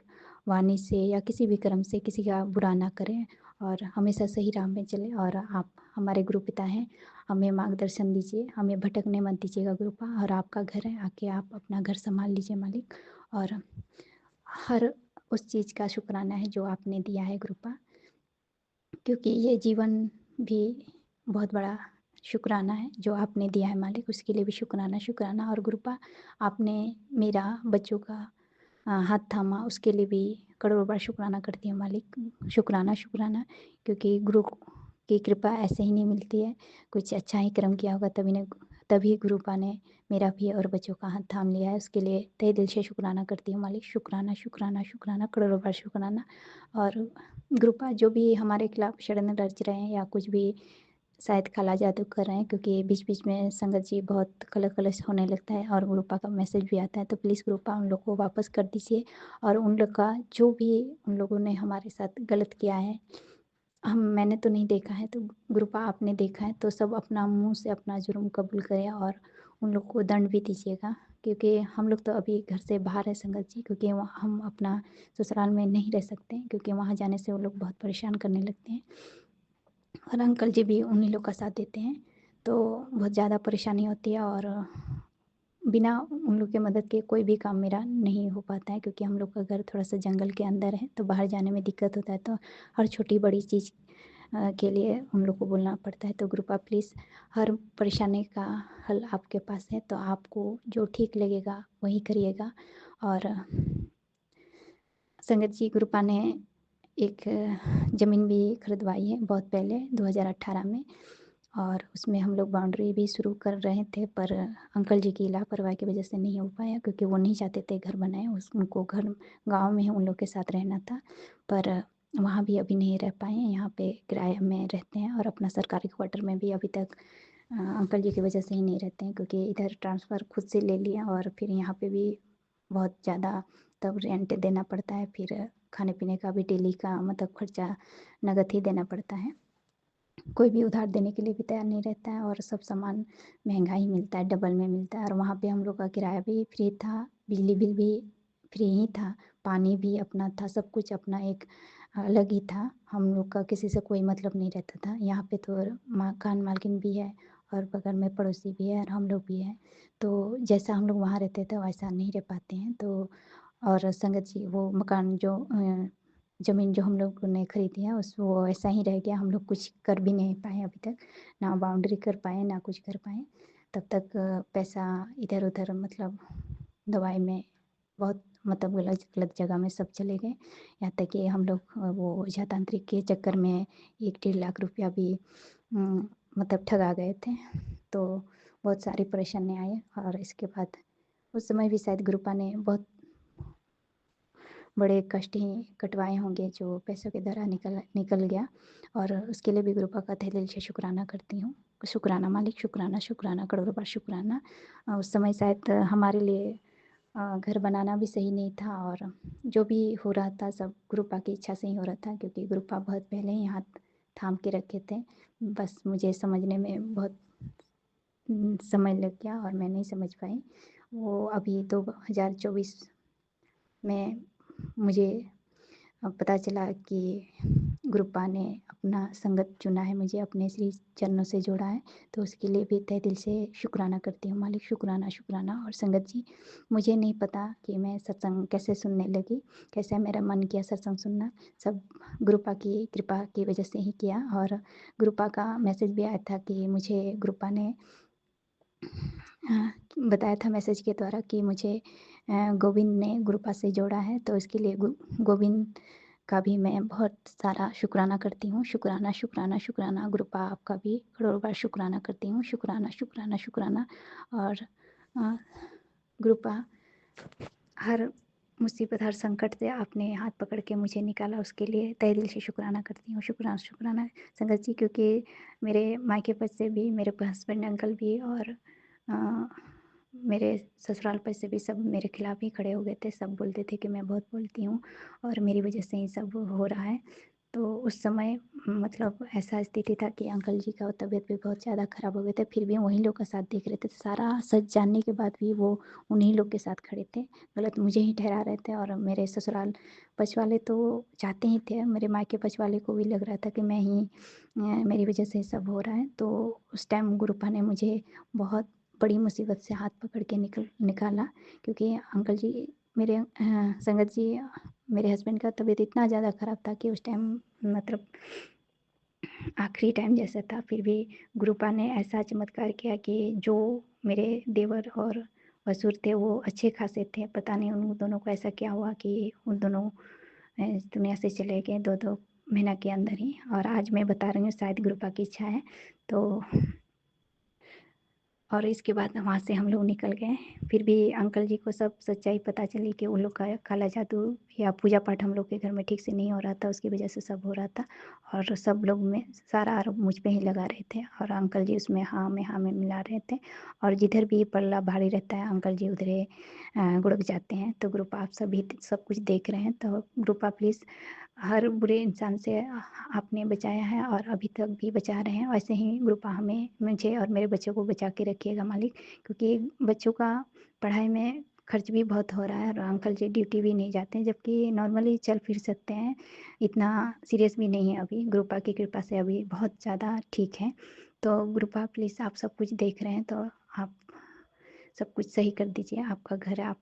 वाणी से या किसी भी कर्म से किसी का बुरा ना करें, और हमेशा सही राह में चलें। और आप हमारे गुरु पिता हैं, हमें मार्गदर्शन दीजिए, हमें भटकने मत दीजिएगा गुरुपा। और आपका घर है, आके आप अपना घर संभाल लीजिए मालिक। और हर उस चीज़ का शुक्राना है जो आपने दिया है गुरुपा, क्योंकि ये जीवन भी बहुत बड़ा शुक्राना है जो आपने दिया है मालिक, उसके लिए भी शुक्राना शुक्राना। और गुरुपा, आपने मेरा बच्चों का हाथ थामा, उसके लिए भी करोड़ों बार शुक्राना करती हूँ मालिक। शुक्राना शुक्राना, क्योंकि गुरु की कृपा ऐसे ही नहीं मिलती है, कुछ अच्छा ही कर्म किया होगा तभी गुरुपा ने मेरा भी और बच्चों का हाथ थाम लिया है, उसके लिए तहे दिल से शुक्राना करती हूँ मालिक। शुक्राना शुक्राना शुक्राना, करोड़ों बार शुक्राना। और गुरुपा, जो भी हमारे खिलाफ षड्यंत्र रच रहे हैं या कुछ भी शायद काला जादू कर रहे हैं, क्योंकि बीच-बीच में संगत जी बहुत कलश होने लगता है और गुरुपा का मैसेज भी आता है, तो प्लीज़ गुरुपा उन लोग को वापस कर दीजिए। और उन लोग का जो भी उन लोगों ने हमारे साथ गलत किया है, मैंने तो नहीं देखा है, तो गुरुपा आपने देखा है, तो सब अपना मुँह से अपना जुर्म कबूल करें और उन लोग को दंड भी दीजिएगा, क्योंकि हम लोग तो अभी घर से बाहर है संगत जी, क्योंकि हम अपना ससुराल में नहीं रह सकते, क्योंकि वहाँ जाने से वो लोग बहुत परेशान करने लगते हैं। और अंकल जी भी उन्हीं लोग का साथ देते हैं, तो बहुत ज़्यादा परेशानी होती है, और बिना उन लोग की मदद के कोई भी काम मेरा नहीं हो पाता है, क्योंकि हम लोग का घर थोड़ा-सा जंगल के अंदर है, तो बाहर जाने में दिक्कत होता है। तो हर छोटी-बड़ी चीज़ के लिए उन लोग को बोलना पड़ता है। तो गुरुपा प्लीज़ हर परेशानी का हल आपके पास है, तो आपको जो ठीक लगेगा वही करिएगा। और संगत जी, गुरुपा ने एक ज़मीन भी खरीदवाई है बहुत पहले 2018 में, और उसमें हम लोग बाउंड्री भी शुरू कर रहे थे, पर अंकल जी की लापरवाही की वजह से नहीं हो पाया, क्योंकि वो नहीं चाहते थे घर बनाए। उनको घर गांव में उन लोग के साथ रहना था, पर वहाँ भी अभी नहीं रह पाए। यहाँ पे किराया में रहते हैं, और अपना सरकारी क्वार्टर में भी अभी तक अंकल जी की वजह से ही नहीं रहते हैं, क्योंकि इधर ट्रांसफ़र खुद से ले लिया, और फिर यहाँ पे भी बहुत ज़्यादा तब रेंट देना पड़ता है, फिर खाने पीने का भी डेली का मतलब खर्चा नगद ही देना पड़ता है। कोई भी उधार देने के लिए भी तैयार नहीं रहता है, और सब सामान महंगा ही मिलता है, डबल में मिलता है। और वहाँ पे हम लोग का किराया भी फ्री था, बिजली बिल भी फ्री ही था, पानी भी अपना था, सब कुछ अपना एक अलग ही था। हम लोग का किसी से कोई मतलब नहीं रहता था। यहाँ पे तो मकान मालकिन भी है, और बगल में पड़ोसी भी है, और हम लोग भी हैं। तो जैसा हम लोग वहाँ रहते थे वैसा नहीं रह पाते हैं। तो और संगत जी, वो मकान जो ज़मीन जो हम लोग ने खरीदी है उस वो ऐसा ही रह गया। हम लोग कुछ कर भी नहीं पाए अभी तक, ना बाउंड्री कर पाए ना कुछ कर पाए। तब तक पैसा इधर उधर मतलब दवाई में बहुत मतलब गलत गलत जगह में सब चले गए। यहाँ तक कि हम लोग वो ओझा-तांत्रिक के चक्कर में 1 डेढ़ लाख रुपया भी मतलब ठगा गए थे। तो बहुत सारी परेशानी आई, और इसके बाद उस समय भी शायद गुरुपा ने बहुत बड़े कष्ट ही कटवाए होंगे, जो पैसों के द्वारा निकल गया। और उसके लिए भी गुरुपा का तहे दिल से शुक्राना करती हूँ। शुक्राना मालिक, शुक्राना, शुक्राना, करोड़ों बार शुक्राना। उस समय शायद हमारे लिए घर बनाना भी सही नहीं था, और जो भी हो रहा था सब गुरुपा की इच्छा से ही हो रहा था, क्योंकि गुरुपा बहुत पहले ही हाथ थाम के रखे थे। बस मुझे समझने में बहुत समय लग गया, और मैं नहीं समझ पाई। वो अभी 2024 में मुझे पता चला कि गुरुपा ने अपना संगत चुना है, मुझे अपने श्री चरणों से जोड़ा है। तो उसके लिए भी तहे दिल से शुक्राना करती हूँ मालिक, शुक्राना, शुक्राना। और संगत जी, मुझे नहीं पता कि मैं सत्संग कैसे सुनने लगी, कैसे मेरा मन किया सत्संग सुनना। सब गुरुपा की कृपा की वजह से ही किया। और गुरुपा का मैसेज भी आया था कि मुझे गुरुपा ने बताया था मैसेज के द्वारा कि मुझे गोविंद ने गुरुपा से जोड़ा है। तो इसके लिए गोविंद का भी मैं बहुत सारा शुक्राना करती हूँ। शुक्राना, शुक्राना, शुक्राना। गुरुपा आपका भी करोड़ों बार शुक्राना करती हूँ। शुक्राना, शुक्राना, शुक्राना। और गुरुपा, हर मुसीबत, हर संकट से आपने हाथ पकड़ के मुझे निकाला, उसके लिए तहे दिल से शुक्राना करती हूँ। शुक्राना, शुक्राना संगत जी, क्योंकि मेरे मायके पक्ष से भी, मेरे हस्बैंड अंकल भी, और मेरे ससुराल पक्ष से भी सब मेरे खिलाफ ही खड़े हो गए थे। सब बोलते थे कि मैं बहुत बोलती हूँ, और मेरी वजह से ही सब हो रहा है। तो उस समय मतलब ऐसा स्थिति था कि अंकल जी का तबीयत भी बहुत ज़्यादा ख़राब हो गए थे, फिर भी वहीं लोग का साथ देख रहे थे। सारा सच जानने के बाद भी वो उन्हीं लोग के साथ खड़े थे, गलत मुझे ही ठहरा रहे थे। और मेरे ससुराल पक्ष वाले तो चाहते ही थे, मेरे मायके पक्ष वाले को भी लग रहा था कि मैं ही मेरी वजह से सब हो रहा है। तो उस टाइम गुरुपा ने मुझे बहुत बड़ी मुसीबत से हाथ पकड़ के निकाला, क्योंकि अंकल जी मेरे संगत जी, मेरे हस्बैंड का तबीयत इतना ज़्यादा ख़राब था कि उस टाइम मतलब आखिरी टाइम जैसा था। फिर भी गुरुपा ने ऐसा चमत्कार किया कि जो मेरे देवर और भसुर थे वो अच्छे खासे थे। पता नहीं उन दोनों को ऐसा क्या हुआ कि उन दोनों इस दुनिया से चले गए 2-2 महीना के अंदर ही। और आज मैं बता रही हूँ, शायद गुरुपा की इच्छा है। तो और इसके बाद वहाँ से हम लोग निकल गए। फिर भी अंकल जी को सब सच्चाई पता चली कि उन लोग का काला जादू या पूजा पाठ हम लोग के घर में ठीक से नहीं हो रहा था, उसकी वजह से सब हो रहा था। और सब लोग में सारा आरोप मुझ पे ही लगा रहे थे, और अंकल जी उसमें हाँ में मिला रहे थे। और जिधर भी पल्ला भारी रहता है अंकल जी उधरे गुड़क जाते हैं। तो ग्रुप आप सभी सब कुछ देख रहे हैं, तो ग्रुपा प्लीज़ हर बुरे इंसान से आपने बचाया है, और अभी तक भी बचा रहे हैं। वैसे ही ग्रुपा हमें, मुझे और मेरे बच्चों को बचा के रखिएगा मालिक, क्योंकि बच्चों का पढ़ाई में खर्च भी बहुत हो रहा है, और अंकल जी ड्यूटी भी नहीं जाते हैं, जबकि नॉर्मली चल फिर सकते हैं, इतना सीरियस भी नहीं है अभी। ग्रुपा की कृपा से अभी बहुत ज़्यादा ठीक है। तो ग्रुपा प्लीज़, आप सब कुछ देख रहे हैं, तो आप सब कुछ सही कर दीजिए। आपका घर है, आप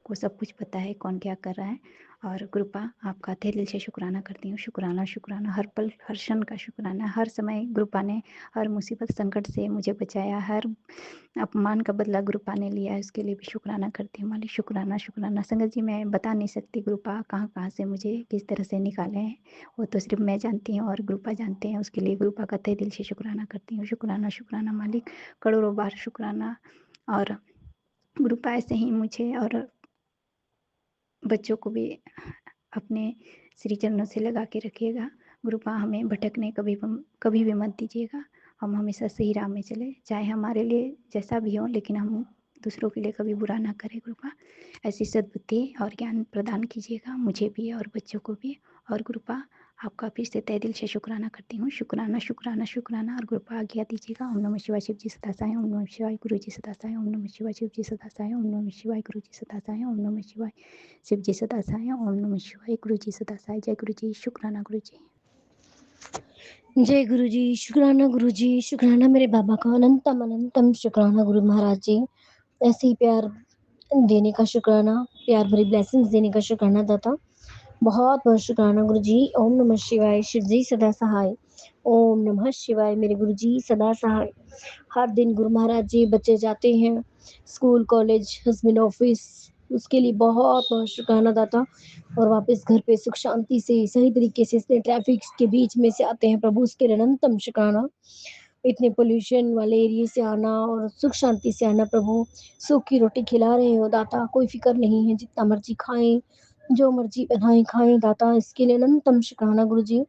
को सब कुछ पता है कौन क्या कर रहा है। और कृपा आपका तहे दिल से शुक्राना करती हूँ। शुक्राना शुक्राना, हर पल हर क्षण का शुक्राना। हर समय कृपा ने हर मुसीबत संकट से मुझे बचाया, हर अपमान का बदला कृपा ने लिया है, उसके लिए भी शुक्राना करती हूँ मालिक। शुक्राना शुक्राना। संगत जी, मैं बता नहीं सकती कृपा कहाँ कहाँ से मुझे किस तरह से निकाले हैं, वो तो सिर्फ मैं जानती हूँ और कृपा जानते हैं। उसके लिए कृपा का तहे दिल से शुक्राना करती हूँ। शुक्राना शुक्राना मालिक, करोड़ों बार शुक्राना। और कृपा ऐसे ही मुझे और बच्चों को भी अपने श्री चरणों से लगा के रखिएगा। कृपा हमें भटकने कभी भी मत दीजिएगा। हम हमेशा सही राह में चले, चाहे हमारे लिए जैसा भी हो, लेकिन हम दूसरों के लिए कभी बुरा ना करें। कृपा ऐसी सद्बुद्धि और ज्ञान प्रदान कीजिएगा मुझे भी और बच्चों को भी। और कृपा आपका फिर से तहे दिल से शुक्राना करती हूँ। शुक्राना शुक्राना शुक्राना। और कृपा आज्ञा दीजिएगा। ओम नमः शिवाय, शिव जी सदा साई। ओम नमः शिवाय, गुरु जी सदा साई। ओम नमः शिवाय, शिव जी सदा साई। ओम नमः शिवाय, गुरु जी सदा साई। ओम नमः शिवाय, शिव जी सदा साई। ओम नमः शिवाय, गुरु जी सदा साई। जय गुरु जी। शुक्राना गुरु जी। जय गुरु जी। शुक्राना गुरु जी। शुक्राना मेरे बाबा का अनंतम अनंतम शुक्राना गुरु महाराज जी। ऐसे ही प्यार देने का शुक्राना, प्यार भरी ब्लेसिंग्स देने का शुक्राना दाता। बहुत बहुत शुक्राना गुरु जी। ओम नमः शिवाय, शिव जी सदा सहाय। ओम नमः शिवाय, मेरे गुरु जी सदा सहाय। हर दिन गुरु महाराज जी, बच्चे जाते हैं स्कूल कॉलेज हस्बैंड ऑफिस, उसके लिए बहुत बहुत शुक्राना दाता। और वापस घर पे सुख शांति से सही तरीके से इतने ट्रैफिक के बीच में से आते हैं प्रभु, उसके लिए अनंतम शुक्राना। इतने पोल्यूशन वाले एरिया से आना और सुख शांति से आना प्रभु, सुख की रोटी खिला रहे हो दाता, कोई फिक्र नहीं है, जितना मर्जी खाएं, जो मर्जी बनाएं खाएं दाता, इसके लिए अनंतम शुक्राना गुरु जी।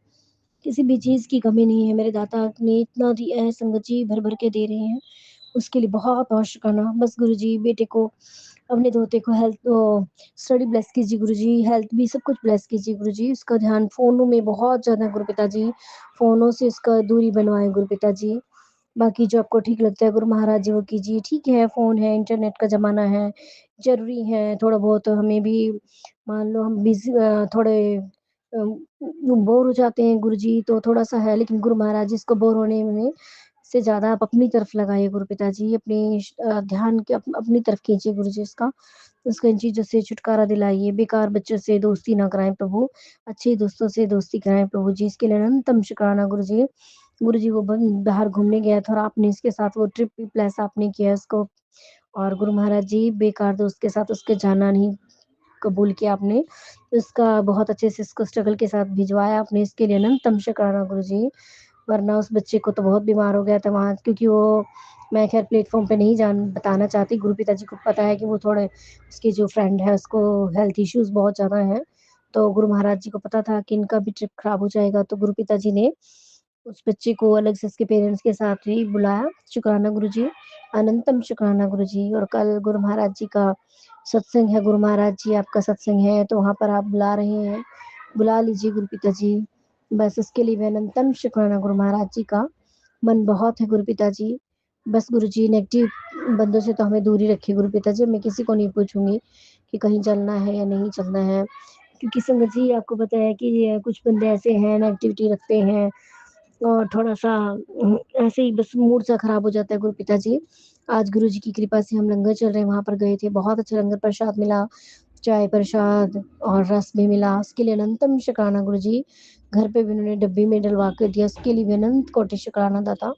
किसी भी चीज की कमी नहीं है, मेरे दाता ने इतना दिया है, संगत जी भर भर के दे रहे हैं, उसके लिए बहुत बहुत शुक्राना। बस गुरु जी बेटे को, अपने दोते को हेल्थ स्टडी ब्लेस कीजिए गुरु जी, हेल्थ भी सब कुछ ब्लेस कीजिए गुरु जी। उसका ध्यान फोनों में बहुत ज्यादा गुरु पिताजी, फोनों से उसका दूरी बनवाए गुरु पिताजी। बाकी जो आपको ठीक लगता है गुरु महाराज जी वो कीजिए। ठीक है, फोन है, इंटरनेट का जमाना है, जरूरी है थोड़ा बहुत हमें भी, मान लो हम बिजी थोड़े बोर हो जाते हैं गुरु जी, तो थोड़ा सा है, लेकिन गुरु महाराज जी इसको बोर होने में से ज्यादा आप अपनी तरफ लगाइए गुरु पिताजी, अपने ध्यान के अपनी तरफ कीजिए गुरु जी उसको इन चीजों से छुटकारा दिलाइए। बेकार बच्चों से दोस्ती ना कराएं प्रभु, अच्छे दोस्तों से दोस्ती कराएं प्रभु जी। इसके लिए अनंतम शुक्राना गुरु जी। गुरु जी वो बाहर घूमने गया था और आपने इसके साथ वो ट्रिप भी प्लस आपने किया उसको, और गुरु महाराज जी बेकार दोस्त के साथ उसके जाना नहीं कबूल किया आपने, उसका बहुत अच्छे से इसको स्ट्रगल के साथ भिजवाया आपने, इसके लिए अनंतम शुक्राना गुरु जी। वरना उस बच्चे को तो बहुत बीमार हो गया था वहाँ, क्योंकि वो, मैं खैर प्लेटफॉर्म पे नहीं बताना चाहती, गुरु पिताजी को पता है कि वो थोड़े, उसकी जो फ्रेंड है उसको हेल्थ इश्यूज बहुत ज़्यादा हैं, तो गुरु महाराज जी को पता था कि इनका भी ट्रिप खराब हो जाएगा, तो गुरु पिताजी ने उस बच्चे को अलग से उसके पेरेंट्स के साथ ही बुलाया। शुक्राना गुरु जी, अनंतम शुक्राना गुरु जी। और कल गुरु महाराज जी का सत्संग है, गुरु महाराज जी आपका सत्संग है, तो वहाँ पर आप बुला रहे हैं, बुला लीजिए गुरु पिताजी। बस उसके लिए भी अनंतम शुक्राना गुरु महाराज जी का। मन बहुत है गुरु पिताजी, बस गुरु जी नेगेटिव बंदों से तो हमें दूरी रखिए गुरु पिताजी। मैं किसी को नहीं पूछूंगी कि कहीं चलना है या नहीं चलना है, क्योंकि संगत जी आपको पता है कि कुछ बंदे ऐसे हैं नेगेटिविटी रखते हैं, और थोड़ा सा ऐसे ही बस मूड सा खराब हो जाता है गुरु पिताजी। आज गुरु जी की कृपा से हम लंगर चल रहे हैं, वहां पर गए थे, बहुत अच्छा लंगर प्रसाद मिला, चाय प्रसाद और रस भी मिला, उसके लिए अनंतम शुक्राना गुरु जी। घर पे भी उन्होंने डब्बी में डलवा कर दिया, उसके लिए भी अनंत कोटि शुक्राना दाता।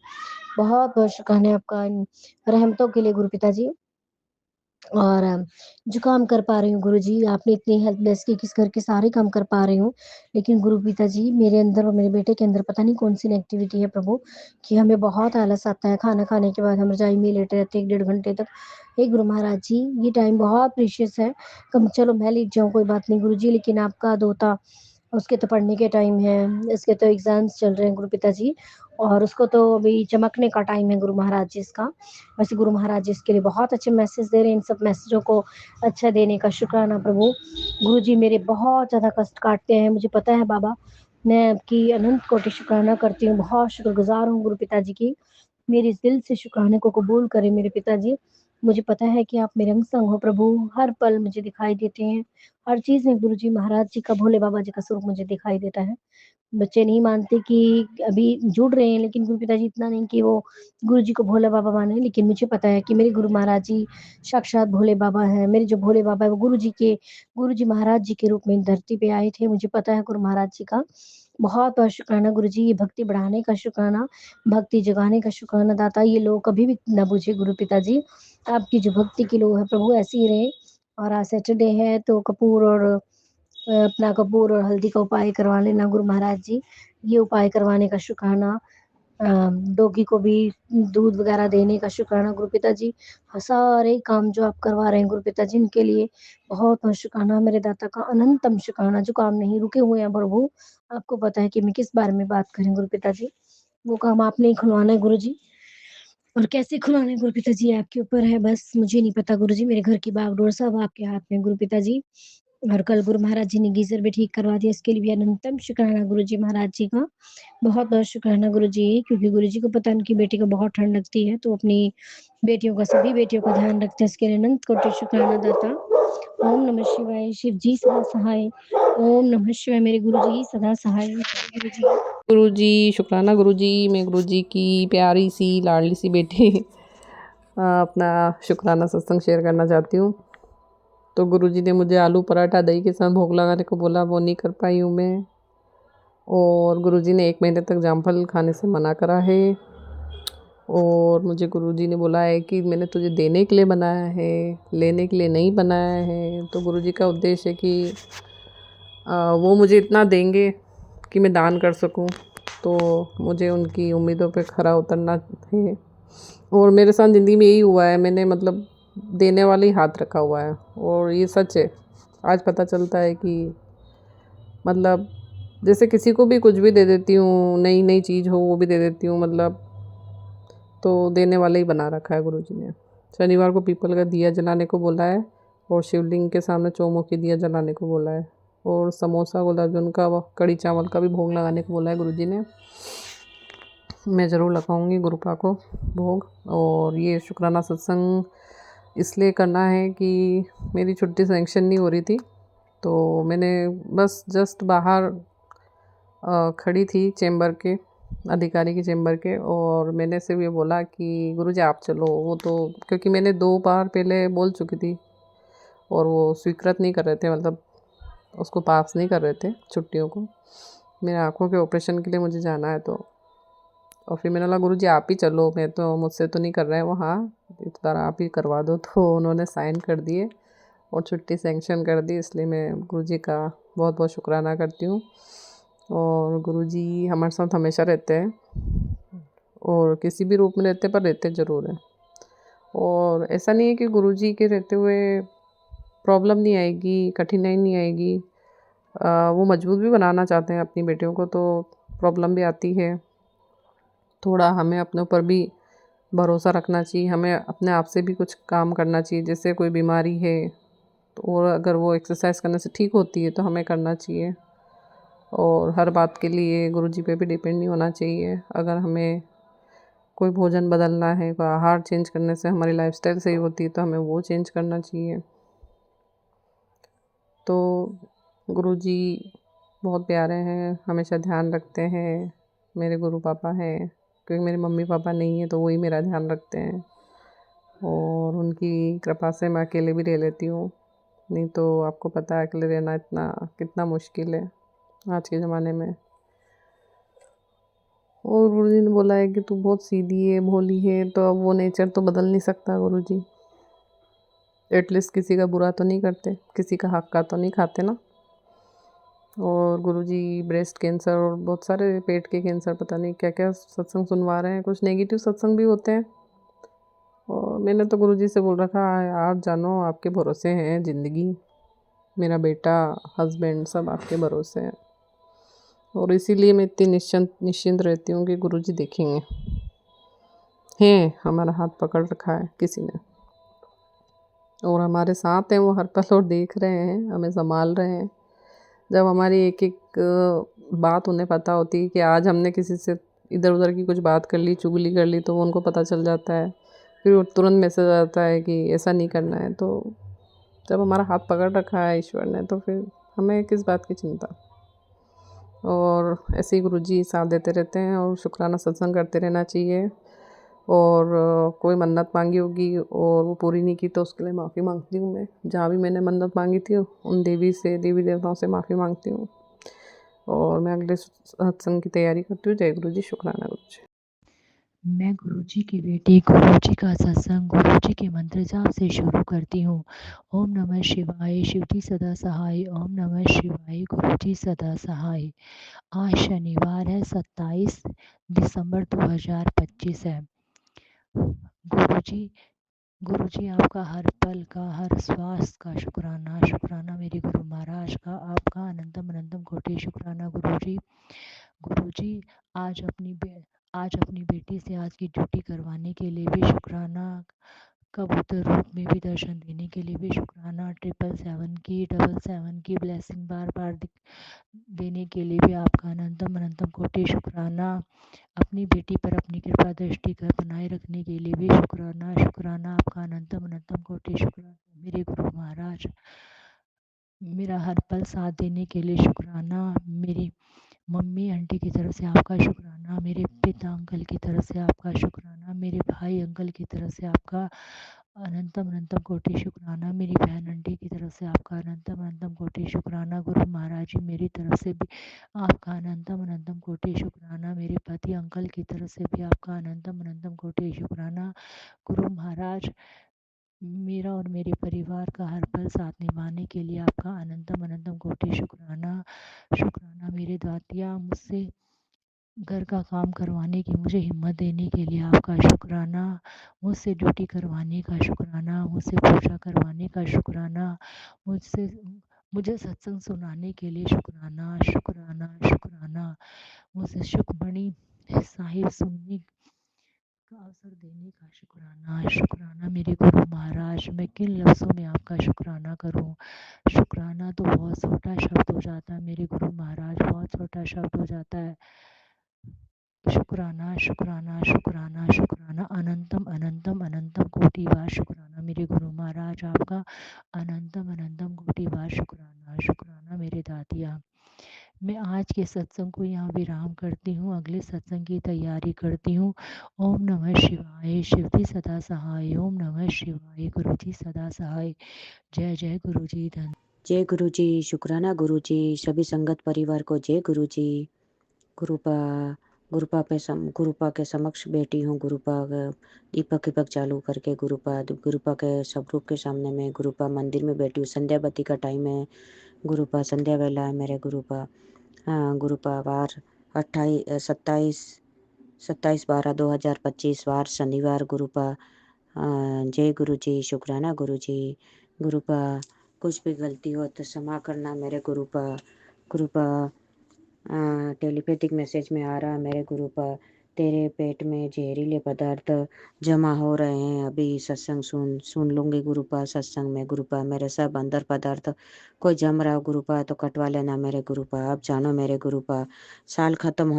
बहुत बहुत शुक्राना आपका इन रहमतों के लिए गुरु पिताजी। और जो काम कर पा रही हूँ गुरु जी, आपने इतनी हेल्प ब्लेस की कि इस घर के सारे काम कर पा रही हूँ, लेकिन गुरु पिताजी मेरे अंदर और मेरे बेटे के अंदर पता नहीं कौन सी नेगेटिविटी है प्रभु, कि हमें बहुत आलस आता है, खाना खाने के बाद हम रजाई में लेटे रहते हैं 1-1.5 घंटे तक। हे गुरु महाराज जी, ये टाइम बहुत प्रीशियस है, कम चलो मैं लेट जाऊँ कोई बात नहीं गुरु जी, लेकिन आपका दोता, उसके तो पढ़ने के टाइम है, इसके तो एग्जाम्स चल रहे हैं गुरु पिताजी, और उसको तो अभी चमकने का टाइम है गुरु महाराज जी इसका। वैसे गुरु महाराज जी इसके लिए बहुत अच्छे मैसेज दे रहे हैं, इन सब मैसेजों को अच्छा देने का शुक्राना प्रभु। गुरु जी मेरे बहुत ज़्यादा कष्ट काटते हैं, मुझे पता है बाबा, मैं आपकी अनंत कोटि शुक्राना करती हूँ, बहुत शुक्रगुजार हूँ गुरु पिताजी की। मेरे इस दिल से शुक्राने को कबूल करें मेरे पिताजी। मुझे पता है कि आप मेरे अंग संग हो प्रभु, हर पल मुझे दिखाई देते हैं, हर चीज़ में गुरु जी महाराज जी का, भोले बाबा जी का स्वरूप मुझे दिखाई देता है। बच्चे नहीं मानते कि अभी जुड़ रहे हैं, लेकिन गुरु पिताजी इतना नहीं कि वो गुरु जी को भोला बाबा माने, लेकिन मुझे पता है कि मेरे गुरु महाराज जी साक्षात भोले बाबा हैं। मेरे जो भोले बाबा है वो गुरु जी महाराज जी के रूप में धरती पे आए थे। मुझे पता है गुरु महाराज जी का बहुत बहुत शुक्राना गुरु जी। ये भक्ति बढ़ाने का शुक्राना, भक्ति जगाने का शुक्राना दाता। ये लोग कभी भी ना बुझे गुरु पिताजी, आपकी जो भक्ति की लो है प्रभु ऐसी ही रहे। और आज सैटरडे है तो कपूर और अपना कपूर और हल्दी का उपाय करवा लेना गुरु महाराज जी। ये उपाय करवाने का शुक्राना। डॉगी को भी दूध वगैरह देने का शुक्राना गुरु पिताजी। सारे काम जो आप करवा रहे हैं गुरु पिताजी, इनके लिए बहुत बहुत शुक्राना। मेरे दाता का अनंतम शुक्राना। जो काम नहीं रुके हुए हैं प्रभु, आपको पता है कि मैं किस बारे में बात करूं गुरु पिताजी। वो काम आपने ही खुलवाना है गुरु जी, और कैसे खुलवाना है गुरु पिताजी आपके ऊपर है। बस मुझे नहीं पता गुरु जी, मेरे घर की बागडोर सब आपके हाथ में गुरु पिताजी। और कल गुरु महाराज जी ने गीजर भी ठीक करवा दिया, इसके लिए भी अनंतम शुक्राना गुरु जी महाराज जी का। बहुत बहुत शुक्राना गुरु जी, क्योंकि गुरु जी को पता है उनकी बेटी को बहुत ठंड लगती है, तो अपनी बेटियों का सभी बेटियों का ध्यान रखते हैं, इसके लिए अनंत कोटि शुक्राना दाता। ओम नमः शिवाय। शिव जी सदा सहाय। ओम नमः शिवाय। मेरे गुरु जी सदा सहाय। गुरु जी गुरुजी, शुक्राना गुरुजी। मैं गुरुजी की प्यारी सी लाडली सी बेटी अपना शुक्राना सत्संग शेयर करना चाहती हूँ। तो गुरुजी ने मुझे आलू पराठा दही के साथ भोग लगाने को बोला, वो नहीं कर पाई हूँ मैं। और गुरुजी ने 1 महीने तक जामफल खाने से मना करा है। और मुझे गुरुजी ने बोला है कि मैंने तुझे देने के लिए बनाया है, लेने के लिए नहीं बनाया है। तो गुरुजी का उद्देश्य है कि वो मुझे इतना देंगे कि मैं दान कर सकूं, तो मुझे उनकी उम्मीदों पे खरा उतरना है। और मेरे साथ ज़िंदगी में यही हुआ है, मैंने मतलब देने वाले ही हाथ रखा हुआ है, और ये सच है। आज पता चलता है कि मतलब जैसे किसी को भी कुछ भी दे देती हूँ, नई नई चीज़ हो वो भी दे देती हूँ, मतलब तो देने वाले ही बना रखा है गुरुजी ने। शनिवार को पीपल का दिया जलाने को बोला है, और शिवलिंग के सामने चौमुखी दिया जलाने को बोला है, और समोसा गुलाब जामुन का कड़ी चावल का भी भोग लगाने को बोला है गुरुजी ने। मैं ज़रूर लगाऊंगी गुरुपा को भोग। और ये शुक्राना सत्संग इसलिए करना है कि मेरी छुट्टी सेंक्शन नहीं हो रही थी, तो मैंने बस जस्ट बाहर खड़ी थी चेंबर के, अधिकारी के चेंबर के, और मैंने सिर्फ ये बोला कि गुरुजी आप चलो। वो तो क्योंकि मैंने 2 बार पहले बोल चुकी थी, और वो स्वीकृत नहीं कर रहे थे, मतलब उसको पास नहीं कर रहे थे छुट्टियों को। मेरे आँखों के ऑपरेशन के लिए मुझे जाना है, तो और फिर मैंने बोला गुरुजी आप ही चलो, मैं तो मुझसे तो नहीं कर रहे हैं वो, हाँ इस बार आप ही करवा दो। तो उन्होंने साइन कर दिए और छुट्टी सेंक्शन कर दी। इसलिए मैं गुरुजी का बहुत बहुत शुक्राना करती हूँ। और गुरुजी हमारे साथ हमेशा रहते हैं, और किसी भी रूप में रहते, पर रहते ज़रूर हैं। और ऐसा नहीं है कि गुरुजी के रहते हुए प्रॉब्लम नहीं आएगी, कठिनाई नहीं आएगी। वो मजबूत भी बनाना चाहते हैं अपनी बेटियों को, तो प्रॉब्लम भी आती है। थोड़ा हमें अपने ऊपर भी भरोसा रखना चाहिए, हमें अपने आप से भी कुछ काम करना चाहिए। जैसे कोई बीमारी है तो, और अगर वो एक्सरसाइज करने से ठीक होती है तो हमें करना चाहिए। और हर बात के लिए गुरुजी पे भी डिपेंड नहीं होना चाहिए। अगर हमें कोई भोजन बदलना है, कोई आहार चेंज करने से हमारी लाइफस्टाइल सही होती है, तो हमें वो चेंज करना चाहिए। तो गुरुजी बहुत प्यारे हैं, हमेशा ध्यान रखते हैं। मेरे गुरु पापा हैं, क्योंकि मेरे मम्मी पापा नहीं है तो वही मेरा ध्यान रखते हैं। और उनकी कृपा से मैं अकेले भी रह लेती हूँ, नहीं तो आपको पता है अकेले रहना इतना कितना मुश्किल है आज के ज़माने में। और गुरुजी ने बोला है कि तू बहुत सीधी है, भोली है, तो अब वो नेचर तो बदल नहीं सकता गुरुजी। एटलीस्ट किसी का बुरा तो नहीं करते, किसी का हक का तो नहीं खाते ना। और गुरुजी ब्रेस्ट कैंसर और बहुत सारे पेट के कैंसर, पता नहीं क्या क्या सत्संग सुनवा रहे हैं, कुछ नेगेटिव सत्संग भी होते हैं। और मैंने तो गुरुजी से बोल रखा है आप जानो, आपके भरोसे हैं ज़िंदगी, मेरा बेटा, हस्बैंड सब आपके भरोसे हैं। और इसीलिए मैं इतनी निश्चिंत रहती हूँ कि गुरुजी देखेंगे, हैं हमारा हाथ पकड़ रखा है किसी ने, और हमारे साथ हैं वो हर पल, और देख रहे हैं, हमें संभाल रहे हैं। जब हमारी एक एक बात उन्हें पता होती है कि आज हमने किसी से इधर उधर की कुछ बात कर ली, चुगली कर ली, तो वो उनको पता चल जाता है। फिर वो तुरंत मैसेज आता है कि ऐसा नहीं करना है। तो जब हमारा हाथ पकड़ रखा है ईश्वर ने, तो फिर हमें किस बात की चिंता। और ऐसे ही गुरुजी साथ देते रहते हैं और शुक्राना सत्संग करते रहना चाहिए। और कोई मन्नत मांगी होगी और वो पूरी नहीं की तो उसके लिए माफ़ी मांगती हूँ मैं। जहाँ भी मैंने मन्नत मांगी थी उन देवी देवताओं से माफ़ी मांगती हूँ। और मैं अगले सत्संग की तैयारी करती हूँ। जय गुरु जी, शुक्राना गुरु जी। मैं गुरुजी की बेटी गुरुजी का सत्संग गुरुजी के मंत्र जाप से शुरू करती हूँ। ओम नमः शिवाय, शिवजी सदा सहाय। ओम नमः शिवाय, गुरुजी सदा सहाय। आज शनिवार है, 27 दिसंबर 2025 है। गुरुजी आपका हर पल का, हर श्वास का शुक्राना। शुक्राना मेरे गुरु महाराज का, आपका अनंतम अनंतम कोटि शुक्राना गुरुजी। गुरुजी आज अपनी बेटी से आज की ड्यूटी करवाने के लिए भी शुक्राना। कबूतर रूप में भी दर्शन देने के लिए भी शुक्राना। 777 की ब्लेसिंग बार बार देने के लिए भी आपका अनंतम अनंतम कोटि शुक्राना। अपनी बेटी पर अपनी कृपा दृष्टि कर बनाए रखने के लिए भी शुक्राना। शुक्राना आपका अनंतम अनंतम कोटि शुक्राना मेरे गुरु महाराज। मेरा हर पल साथ देने के लिए शुक्राना। मेरी मम्मी आंटी की तरफ से आपका शुक्राना। मेरे पिता अंकल की तरफ से आपका शुक्राना। मेरे भाई अंकल की तरफ से आपका अनंतम अनंतम कोटि शुक्राना। मेरी बहन आंटी की तरफ से आपका अनंतम अनंतम कोटि शुक्राना। गुरु महाराज जी मेरी तरफ से भी आपका अनंतम अनंतम कोटि शुक्राना। मेरे पति अंकल की तरफ से भी आपका अनंतम अनंतम कोटि शुक्राना। गुरु महाराज मेरा और मेरे परिवार का हर पल साथ निभाने के लिए आपका अनंतम अनंतम कोटि शुक्राना। शुक्राना मेरे दातिया, मुझसे घर का काम करवाने की मुझे हिम्मत देने के लिए आपका शुक्राना। मुझसे ड्यूटी करवाने का शुक्राना। मुझसे पूजा करवाने का शुक्राना। मुझे सत्संग सुनाने के लिए शुक्राना शुक्राना शुक्राना। मुझे सुखमणि साहिब सुनने का अवसर देने का शुक्राना। शुक्राना मेरे गुरु महाराज, मैं किन लफ्ज़ों में आपका शुक्राना करूं। शुक्राना तो बहुत छोटा शब्द हो जाता है मेरे गुरु महाराज, बहुत छोटा शब्द हो जाता है। शुक्राना शुक्राना शुक्राना शुक्राना अनंतम अनंतम अनंतम कोटि बार शुक्राना मेरे गुरु महाराज, आपका अनंतम अनंतम कोटि बार शुक्राना। शुक्राना मेरे दातिया। मैं आज के सत्संग को यहाँ विराम करती हूँ, अगले सत्संग की तैयारी करती हूँ। ओम नमः शिवाय, शिवजी सदा सहाय। ओम नमः शिवाय, गुरुजी सदा सहाय। जय जय गुरुजी धन। जय गुरु जी, शुक्राना गुरु जी। सभी संगत परिवार को जय गुरु जी। गुरुपा के समक्ष बैठी हूँ। गुरुपा दीपक वीपक चालू करके गुरुपा के स्वरूप के सामने में गुरुपा मंदिर में बैठी हूँ। संध्या बत्ती का टाइम है। गुरुपा संध्या वेला है मेरे गुरुपा। गुरुपा वार 27/12/2025 वार शनिवार गुरुपा। जय गुरु जी, शुक्राना गुरु जी। गुरुपा कुछ भी गलती हो तो क्षमा करना मेरे गुरुपा। गुरुपा टेलीपैथिक मैसेज में आ रहा है मेरे गुरुपा, तेरे पेट में जहरीले पदार्थ जमा हो रहे हैं। अभी सत्संग सुन लूँगी गुरुपा। सत्संग में गुरुपा मेरे सब अंदर पदार्थ कोई जम रहा हो गुरुपा तो कटवा लेना मेरे गुरुपा। आप जानो मेरे गुरुपा, साल ख़त्म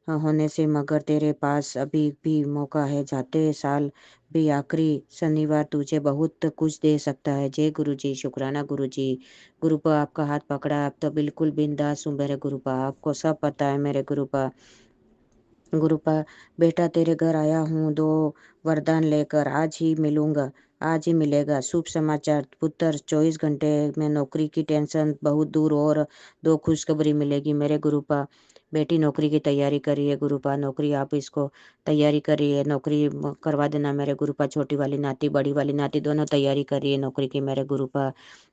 होने से मगर तेरे पास अभी भी मौका है। जाते साल भी आखिरी शनिवार तुझे बहुत कुछ दे सकता है। जय गुरु जी, शुक्राना गुरु जी। गुरुपा आपका हाथ पकड़ा, आप तो बिल्कुल बिंदास हूँ मेरे गुरुपा, आपको सब पता है मेरे गुरुपा। गुरुपा बेटा तेरे घर आया हूँ 2 वरदान लेकर, आज ही मिलूंगा, आज ही मिलेगा शुभ समाचार। पुत्र 24 घंटे में नौकरी की टेंशन बहुत दूर और 2 खुशखबरी मिलेगी मेरे गुरुपा। बेटी नौकरी की तैयारी करी है गुरुपा, नौकरी आप इसको तैयारी करी है, नौकरी करवा देना मेरे गुरुपा। छोटी वाली नाती बड़ी वाली नाती दोनों तैयारी करी है नौकरी की मेरे गुरुपा।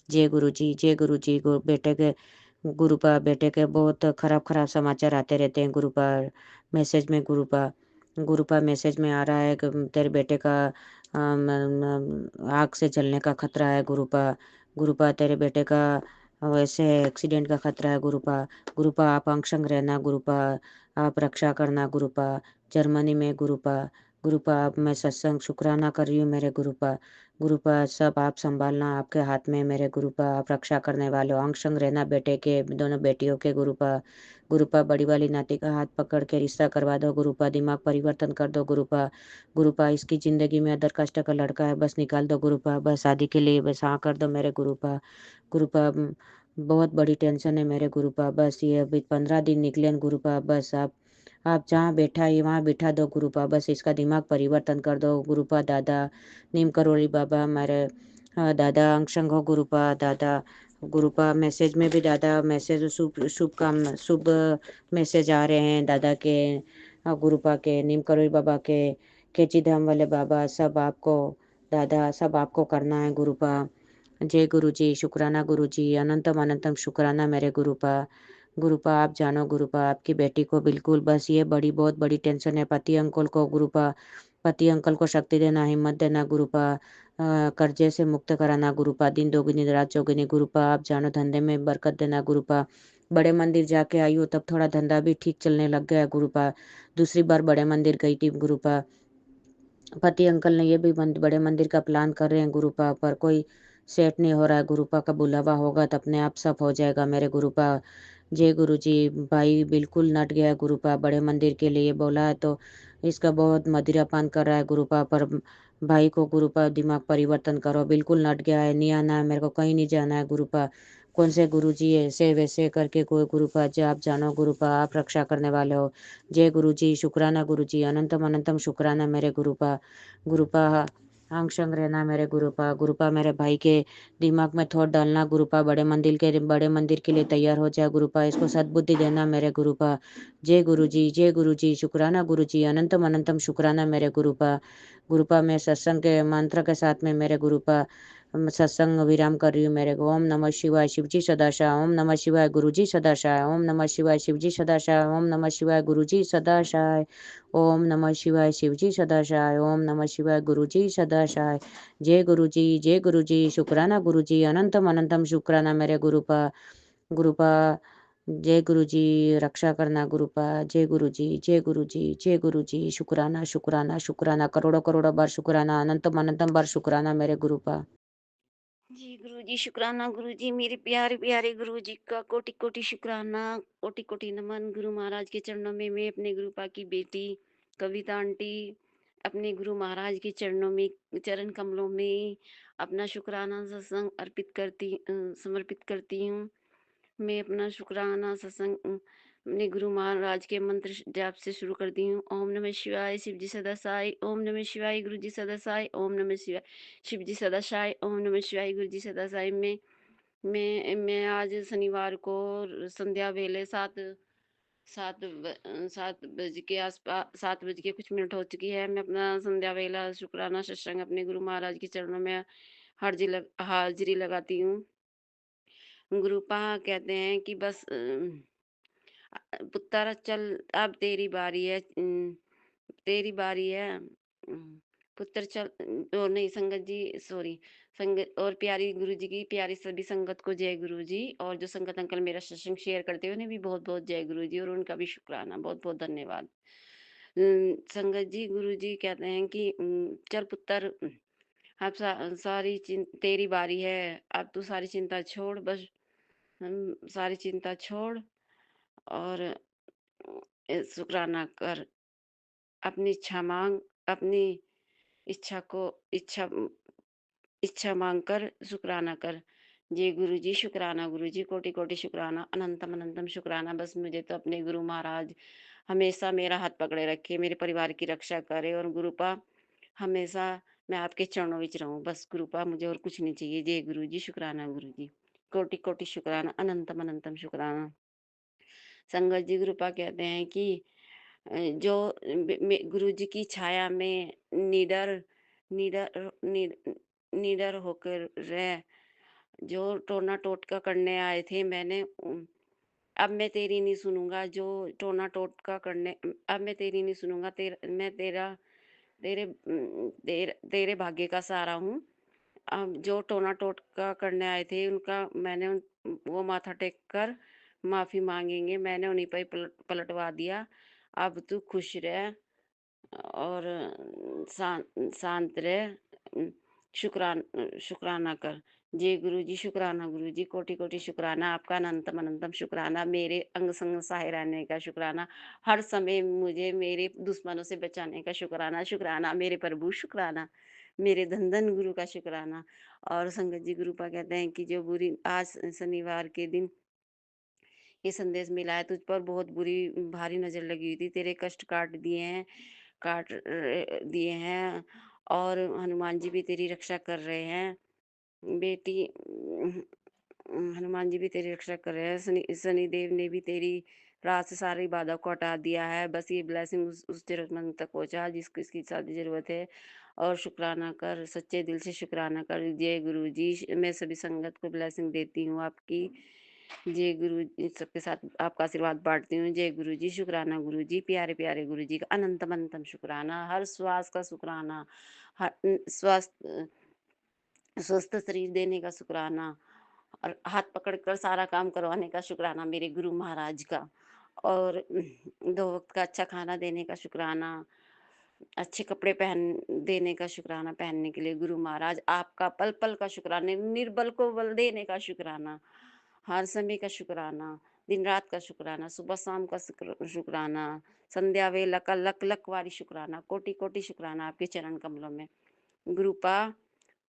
जय गुरु जी, जय गुरु जी। गुरुपा बेटे के बहुत खराब समाचार आते रहते हैं गुरुपा मैसेज में। गुरुपा मैसेज में आ रहा है कि तेरे बेटे का आग से जलने का खतरा है गुरुपा। गुरुपा तेरे बेटे का वैसे एक्सीडेंट का खतरा है गुरुपा। गुरुपा आप अंशंग रहना गुरुपा, आप रक्षा करना गुरुपा। जर्मनी में गुरुपा आप मैं सत्संग शुक्राना कर रही हूँ मेरे गुरुपा। गुरुपा सब आप संभालना, आपके हाथ में मेरे गुरुपा, आप रक्षा करने वाले हो। अंशंग रहना बेटे के, दोनों बेटियों के गुरुपा। गुरुपा बड़ी वाली नाती का हाथ पकड़ के रिश्ता करवा दो गुरुपा, दिमाग परिवर्तन कर दो गुरुपा। गुरुपा इसकी ज़िंदगी में अदर कास्ट का लड़का है, बस निकाल दो गुरुपा, बस शादी के लिए बस हाँ कर दो मेरे गुरुपा। गुरुपा बहुत बड़ी टेंशन है मेरे गुरुपा। बस ये अभी 15 दिन निकले न गुरुपा। बस आप जहाँ बैठा है वहाँ बिठा दो गुरुपा। बस इसका दिमाग परिवर्तन कर दो गुरुपा। दादा नीम करोली बाबा मेरे दादा अंशंग हो गुरुपा। दादा गुरुपा मैसेज में भी दादा मैसेज शुभ शुभ काम शुभ मैसेज आ रहे हैं दादा के गुरुपा के नीम करोली बाबा के केची धाम वाले बाबा सब आपको दादा सब आपको करना है गुरुपा। जय गुरु जी शुक्राना गुरु जी अनंतम अनंतम शुक्राना मेरे गुरुपा। गुरुपा आप जानो गुरुपा आपकी बेटी को बिल्कुल बस ये बहुत बड़ी टेंशन है। पति अंकल को गुरुपा पति अंकल को शक्ति देना हिम्मत देना गुरुपा। कर्जे से मुक्त कराना गुरुपा। दिन दोगुनी रात चौगुनी गुरुपा आप जानो धंधे में बरकत देना गुरुपा। बड़े मंदिर जाके आई हो तब थोड़ा धंधा भी ठीक चलने लग गया गुरुपा। दूसरी बार बड़े मंदिर गई थी गुरुपा। पति अंकल ने ये भी बड़े मंदिर का प्लान कर रहे हैं गुरुपा पर कोई सेट नहीं हो रहा है गुरुपा का बुलावा होगा तो अपने आप सब हो जाएगा मेरे गुरुपा। जय गुरु जी भाई बिल्कुल नट गया गुरुपा। बड़े मंदिर के लिए बोला है तो इसका बहुत मदिरापान कर रहा है गुरुपा पर भाई को गुरुपा दिमाग परिवर्तन करो। बिल्कुल नट गया है नहीं आना है मेरे को कहीं नहीं जाना है गुरुपा। कौन से गुरु जी ऐसे वैसे करके कोई गुरुपा जो आप जानो गुरुपा आप रक्षा करने वाले हो। जय गुरु जी शुक्राना गुरु जी अनंतम अनंतम शुक्राना मेरे गुरुपा। गुरुपा अंशंग रहना मेरे गुरुपा। गुरुपा मेरे भाई के दिमाग में थोड़ा डालना गुरुपा। बड़े मंदिर के लिए तैयार हो जाए गुरुपा। इसको सद्बुद्धि देना मेरे गुरुपा। जय गुरु जी शुक्राना गुरु जी अनंतम अनंतम शुक्राना मेरे गुरुपा। गुरुपा मैं सत्संग के मंत्र के साथ में मेरे गुरुपा सत्संग विराम कर रही हूँ मेरे को। ओम नमः शिवाय शिवजी सदाशाय। ओम नमः शिवाय गुरुजी सदाशाय। ओम नमः शिवाय शिवजी सदाशाय। ओम नमः शिवाय गुरुजी सदाशाय। ओम नमः शिवाय शिवजी सदाशाय। ओम नमः शिवाय गुरुजी सदाशाय। जय गुरु जी शुक्राना गुरु जी अनंतम अनंतम शुक्राना मेरे गुरुपा। गुरुपा जय गुरु जी रक्षा करना गुरुपा। जय गुरु जी जय गुरु जी शुक्राना शुक्राना शुक्राना करोड़ों करोड़ों बार शुक्राना अनंतम अनंतम बार शुक्राना मेरे गुरुपा। जी गुरुजी शुक्राना गुरुजी मेरे प्यारे प्यारे गुरुजी का कोटि कोटि शुक्राना कोटि कोटि नमन। गुरु महाराज के चरणों में मैं अपने गुरुपा की बेटी कविता आंटी अपने गुरु महाराज के चरणों में चरण कमलों में अपना शुक्राना सत्संग समर्पित करती हूँ। मैं अपना शुक्राना सत्संग अपने गुरु महाराज के मंत्र जाप से शुरू करती हूँ। ओम नमः शिवाय शिवजी सदा साई। ओम नमः शिवाय गुरुजी सदा साई। ओम नमः शिवाय शिवजी सदा साई। ओम नमः शिवाय गुरुजी सदा साई। मैं आज शनिवार को संध्या वेले सात बज के आसपास 7 बज के कुछ मिनट हो चुकी है। मैं अपना संध्या वेला शुक्राना सत्संग अपने गुरु महाराज के चरणों में हाजिरी लगाती हूँ। गुरुपा कहते हैं कि बस पुत्र चल अब तेरी बारी है। तेरी बारी है। पुत्र चल और नहीं संगत जी सॉरी संगत और प्यारी गुरु जी की प्यारी सभी संगत को जय गुरु जी। और जो संगत अंकल मेरा सत्संग शेयर करते हैं उन्हें भी बहुत बहुत जय गुरु जी और उनका भी शुक्राना बहुत बहुत धन्यवाद। संगत जी गुरु जी कहते हैं कि चल पुत्र अब सारी तेरी बारी है। अब तू सारी चिंता छोड़ बस सारी चिंता छोड़ और शुक्राना कर। अपनी इच्छा मांग अपनी इच्छा को इच्छा मांग कर शुक्राना कर। जय गुरु जी शुक्राना गुरु जी कोटि कोटि शुक्राना अनंतम अनंतम शुक्राना। बस मुझे तो अपने गुरु महाराज हमेशा मेरा हाथ पकड़े रखे मेरे परिवार की रक्षा करे और गुरुपा हमेशा मैं आपके चरणों विच रहूं। बस गुरुपा मुझे और कुछ नहीं चाहिए। जय गुरु जी शुक्राना गुरु जी कोटि कोटि शुक्राना अनंतम अनंतम शुक्राना। संगत जी गुरुपा कहते हैं कि जो गुरु जी की छाया में निडर निडर निडर होकर रह। जो टोना टोटका करने आए थे अब मैं तेरी नहीं सुनूंगा। जो टोना टोटका करने अब मैं तेरी नहीं सुनूंगा। मैं तेरे भाग्य का सहारा हूँ। अब जो टोना टोटका करने आए थे वो माथा टेक कर माफी मांगेंगे। मैंने उन्हीं पर पलटवा दिया। अब तू खुश रह और शांत रह। शुक्राना कर। जय गुरु जी शुक्राना गुरु जी कोटि कोटि शुक्राना। आपका अनंतम अनंतम शुक्राना। मेरे अंग संग सहाय रहने का शुक्राना। हर समय मुझे मेरे दुश्मनों से बचाने का शुक्राना। शुक्राना मेरे प्रभु शुक्राना। मेरे धन गुरु का शुक्राना। और संगत जी गुरुपा कहते हैं कि जो बुरी आज शनिवार के दिन ये संदेश मिला है, तुझ पर बहुत बुरी भारी नज़र लगी हुई थी, तेरे कष्ट काट दिए हैं और हनुमान जी भी तेरी रक्षा कर रहे हैं। बेटी हनुमान जी भी तेरी रक्षा कर रहे हैं। शनिदेव ने भी तेरी रात से सारी बाधा को हटा दिया है। बस ये ब्लेसिंग उस ज़रूरतमंद तक पहुँचा जिसको इसकी ज़्यादा ज़रूरत है। और शुक्राना कर, सच्चे दिल से शुक्राना कर। जय गुरु जी। मैं सभी संगत को ब्लेसिंग देती हूँ आपकी। जय गुरु जी। सबके साथ आपका आशीर्वाद बाँटती हूँ। जय गुरु जी। शुक्राना गुरु जी। प्यारे-प्यारे गुरु जी का अनंतम शुक्राना। हर श्वास का शुक्राना। स्वस्थ शरीर देने का शुक्राना और हाथ पकड़कर सारा काम करवाने का शुक्राना मेरे गुरु महाराज का। और 2 वक़्त का अच्छा खाना देने का शुक्राना, अच्छे कपड़े देने का शुक्राना पहनने के लिए गुरु महाराज आपका पल-पल का शुक्राना, निर्बल को बल देने का शुक्राना, हर समय का शुक्राना, दिन-रात का शुक्राना, सुबह-शाम का शुक्राना, संध्या वेला का लख-लख वारी शुक्राना, कोटि-कोटि शुक्राना आपके चरण कमलों में। गुरुपा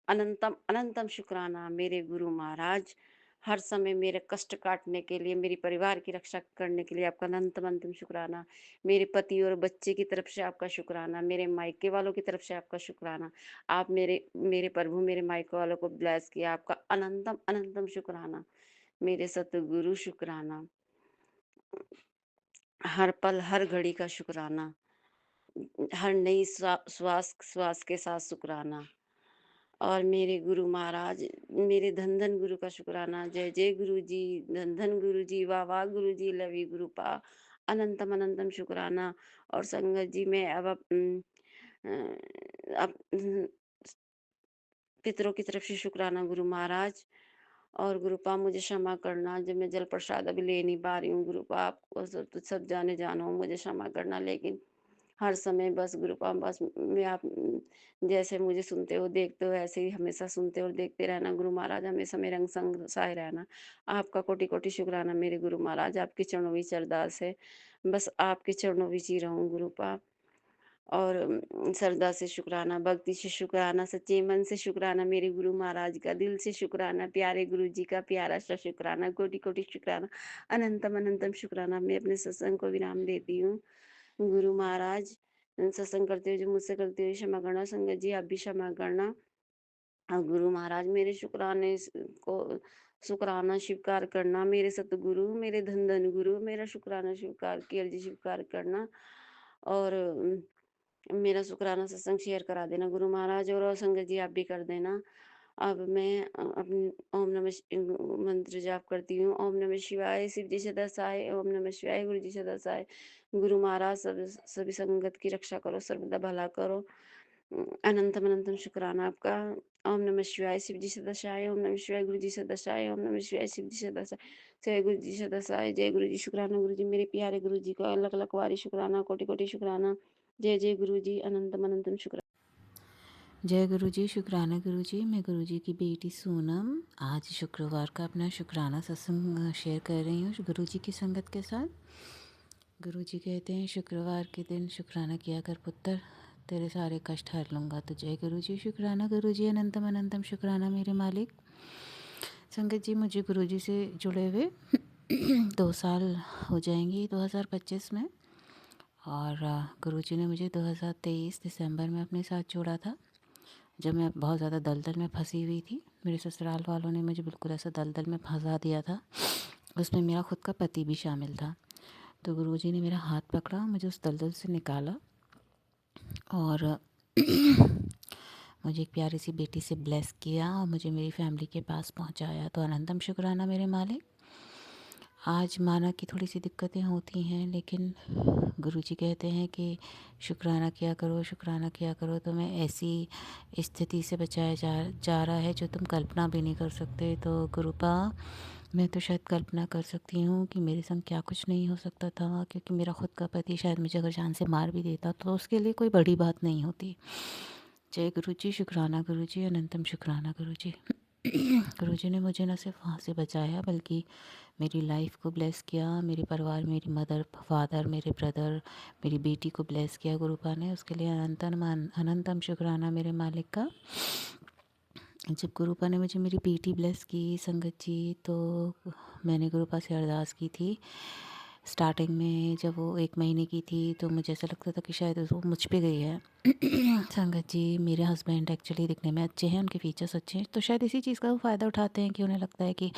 अनंतम शुक्राना मेरे गुरु महाराज, हर समय मेरे कष्ट काटने के लिए, मेरे परिवार की रक्षा करने के लिए आपका अनंतम शुक्राना। मेरे पति और बच्चे की तरफ से आपका शुक्राना, मेरे मायके वालों की तरफ से आपका शुक्राना। आप मेरे प्रभु मेरे मायके वालों को ब्लेस किया, आपका अनंतम शुक्राना। मेरे सतगुरु शुक्राना। हर पल हर घड़ी का शुक्राना, हर नई श्वास के साथ शुक्राना। और मेरे गुरु महाराज, मेरे धन गुरु का शुक्राना। जय जय गुरु जी, धन गुरु जी, वाह वाह गुरु जी, लव यू गुरुपा। अनंतम शुक्राना। और संगत जी मैं अब पितरों की तरफ से शुक्राना गुरु महाराज। और गुरुपा मुझे क्षमा करना जब मैं जल प्रसाद अभी ले नहीं पा रही हूँ। गुरुपा आपको सब जाने जानो, मुझे क्षमा करना। लेकिन हर समय बस गुरुपा बस मैं आप जैसे मुझे सुनते हो देखते हो ऐसे ही हमेशा सुनते और देखते रहना गुरु महाराज, हमेशा मेरे अंग संग सहाय रहना। आपका कोटि-कोटि शुक्राना मेरे गुरु महाराज, आपके चरणों में अरदास है, बस आपके चरणों में ही रहूँ गुरुपा। और श्रद्धा से शुक्राना, भक्ति से शुक्राना, सच्चे मन से शुक्राना मेरे गुरु महाराज का, दिल से शुक्राना, प्यारे गुरु जी का प्यारा सा शुक्राना, कोटि-कोटि शुक्राना, अनंतम शुक्राना। मैं अपने सत्संग को विराम देती हूँ। गुरु महाराज सत्संग करते हुए जो मुझसे गलती हुई क्षमा करना, संगत जी आप भी क्षमा करना। और गुरु महाराज मेरे शुक्राना स्वीकार करना, मेरे सतगुरु, मेरे धन गुरु, मेरा शुक्राना स्वीकार की अर्जी स्वीकार करना। और मेरा शुक्राना सत्संग शेयर करा देना गुरु महाराज, और संगत जी आप भी कर देना। अब मैं अपनी ओम नमः मंत्र जाप करती हूँ। ओम नमः शिवाय, शिव जी सदा सहाय। ओम नमः शिवाय, गुरु जी सदा सहाय। गुरु महाराज सभी संगत की रक्षा करो, सर्वदा भला करो। अनंतम शुक्राना आपका। ओम नमः शिवाय, शिव जी सदा सहाय। ओम नमः शिवाय, गुरु जी सदा सहाय। ओम नमः शिवाय, शिव जी सदा सहाय। जय गुरु जी सदा सहाय। जय गुरु जी। शुक्राना गुरु जी, मेरे प्यारे गुरु जी का अलग-अलग वारी शुक्राना, कोटि-कोटि शुक्राना। जय जय गुरु जी। अनंतम शुक्राना। जय गुरु जी। शुक्राना गुरु जी। मैं गुरु जी की बेटी सोनम आज शुक्रवार का अपना शुक्राना सत्संग शेयर कर रही हूँ गुरु जी की संगत के साथ। गुरु जी कहते हैं शुक्रवार के दिन शुक्राना किया कर पुत्र, तेरे सारे कष्ट हर लूँगा। तो जय गुरु जी। शुक्राना गुरु जी। अनंतम शुक्राना मेरे मालिक। संगत जी मुझे गुरु जी से जुड़े हुए 2 साल हो जाएंगे 2025 में। और गुरु जी ने मुझे 2023 दिसंबर में अपने साथ जोड़ा था, जब मैं बहुत ज़्यादा दलदल में फंसी हुई थी। मेरे ससुराल वालों ने मुझे बिल्कुल ऐसा दलदल में फंसा दिया था, उसमें मेरा खुद का पति भी शामिल था। तो गुरुजी ने मेरा हाथ पकड़ा, मुझे उस दलदल से निकाला और मुझे एक प्यारी सी बेटी से ब्लेस किया और मुझे मेरी फैमिली के पास पहुंचाया। तो अनंतम शुक्राना मेरे मालिक। आज माना कि थोड़ी सी दिक्कतें होती हैं, लेकिन गुरुजी कहते हैं कि शुक्राना किया करो, तो मैं ऐसी स्थिति से बचाया जा रहा है जो तुम कल्पना भी नहीं कर सकते। तो गुरुपा मैं तो शायद कल्पना कर सकती हूँ कि मेरे संग क्या कुछ नहीं हो सकता था, क्योंकि मेरा खुद का पति शायद मुझे अगर जान से मार भी देता तो उसके लिए कोई बड़ी बात नहीं होती। जय गुरु जी। शुक्राना गुरु जी। अनंतम शुक्राना गुरु जी। गुरुजी ने मुझे न सिर्फ वहाँ से बचाया बल्कि मेरी लाइफ को ब्लेस किया, मेरे परिवार, मेरी मदर, फादर, मेरे ब्रदर, मेरी बेटी को ब्लेस किया गुरुपा ने। उसके लिए अनंतम शुक्राना मेरे मालिक का। जब गुरुपा ने मुझे मेरी बेटी ब्लेस की संगत जी, तो मैंने गुरुपा से अरदास की थी। स्टार्टिंग में जब वो 1 महीने की थी तो मुझे ऐसा लगता था कि शायद वो मुझ पे गई है। संगत जी, मेरे हस्बैंड एक्चुअली दिखने में अच्छे हैं, उनके फीचर्स अच्छे हैं, तो शायद इसी चीज़ का वो फ़ायदा उठाते हैं कि उन्हें लगता है कि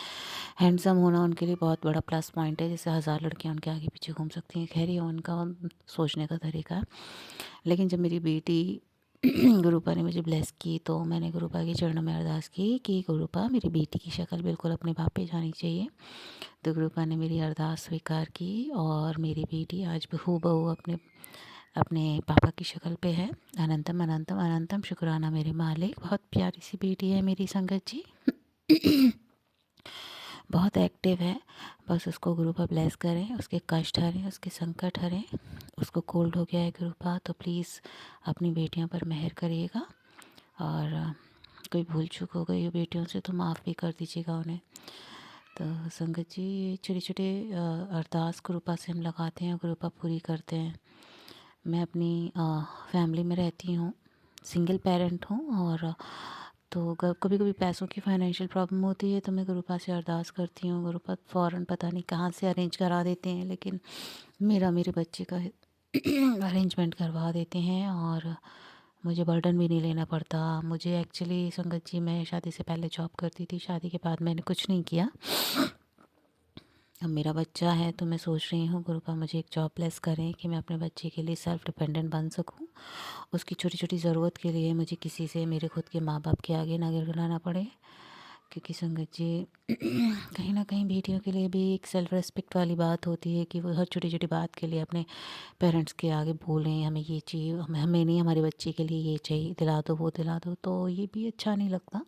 हैंडसम होना उनके लिए बहुत बड़ा प्लस पॉइंट है, जैसे 1000 लड़कियां उनके आगे पीछे घूम सकती हैं। खैर, ये उनका सोचने का तरीका है। लेकिन जब मेरी बेटी गुरुपा ने मुझे ब्लेस की तो मैंने गुरुपा के चरणों में अरदास की कि गुरुपा, मेरी बेटी की शक्ल बिल्कुल अपने बाप पे जानी चाहिए। तो गुरुपा ने मेरी अरदास स्वीकार की और मेरी बेटी आज हूबहू अपने पापा की शक्ल पे है। अनंतम अनंतम अनंतम शुक्राना मेरे मालिक। बहुत प्यारी सी बेटी है मेरी संगत जी। बहुत एक्टिव है। बस उसको गुरुपा ब्लेस करें, उसके कष्ट हरें, उसके संकट हरें। उसको कोल्ड हो गया है गुरुपा, तो प्लीज़ अपनी बेटियों पर मेहर करिएगा और कोई भूल चूक हो गई हो बेटियों से तो माफ़ भी कर दीजिएगा उन्हें। तो संगत जी, ये छोटे छोटे अरदास गुरुपा से हम लगाते हैं, गुरुपा पूरी करते हैं। मैं अपनी फैमिली में रहती हूँ, सिंगल पेरेंट हूँ, और तो कभी कभी पैसों की फाइनेंशियल प्रॉब्लम होती है तो मैं गुरुपा से अरदास करती हूँ। गुरुपा फ़ौरन पता नहीं कहाँ से अरेंज करा देते हैं, लेकिन मेरे बच्चे का अरेंजमेंट करवा देते हैं और मुझे बर्डन भी नहीं लेना पड़ता। मुझे एक्चुअली संगत जी, मैं शादी से पहले जॉब करती थी, शादी के बाद मैंने कुछ नहीं किया। अब मेरा बच्चा है तो मैं सोच रही हूँ गुरुपा मुझे एक जॉब ब्लेस करें कि मैं अपने बच्चे के लिए सेल्फ डिपेंडेंट बन सकूँ। उसकी छोटी छोटी ज़रूरत के लिए मुझे किसी से, मेरे खुद के माँ बाप के आगे ना गिड़गिड़ाना पड़े। क्योंकि संगत जी, कहीं ना कहीं बेटियों के लिए भी एक सेल्फ रिस्पेक्ट वाली बात होती है कि वो हर छोटी छोटी बात के लिए अपने पेरेंट्स के आगे बोलें, हमें ये चाहिए, हमें नहीं, हमारे बच्चे के लिए ये चाहिए, दिला दो, वो दिला दो। तो ये भी अच्छा नहीं लगता।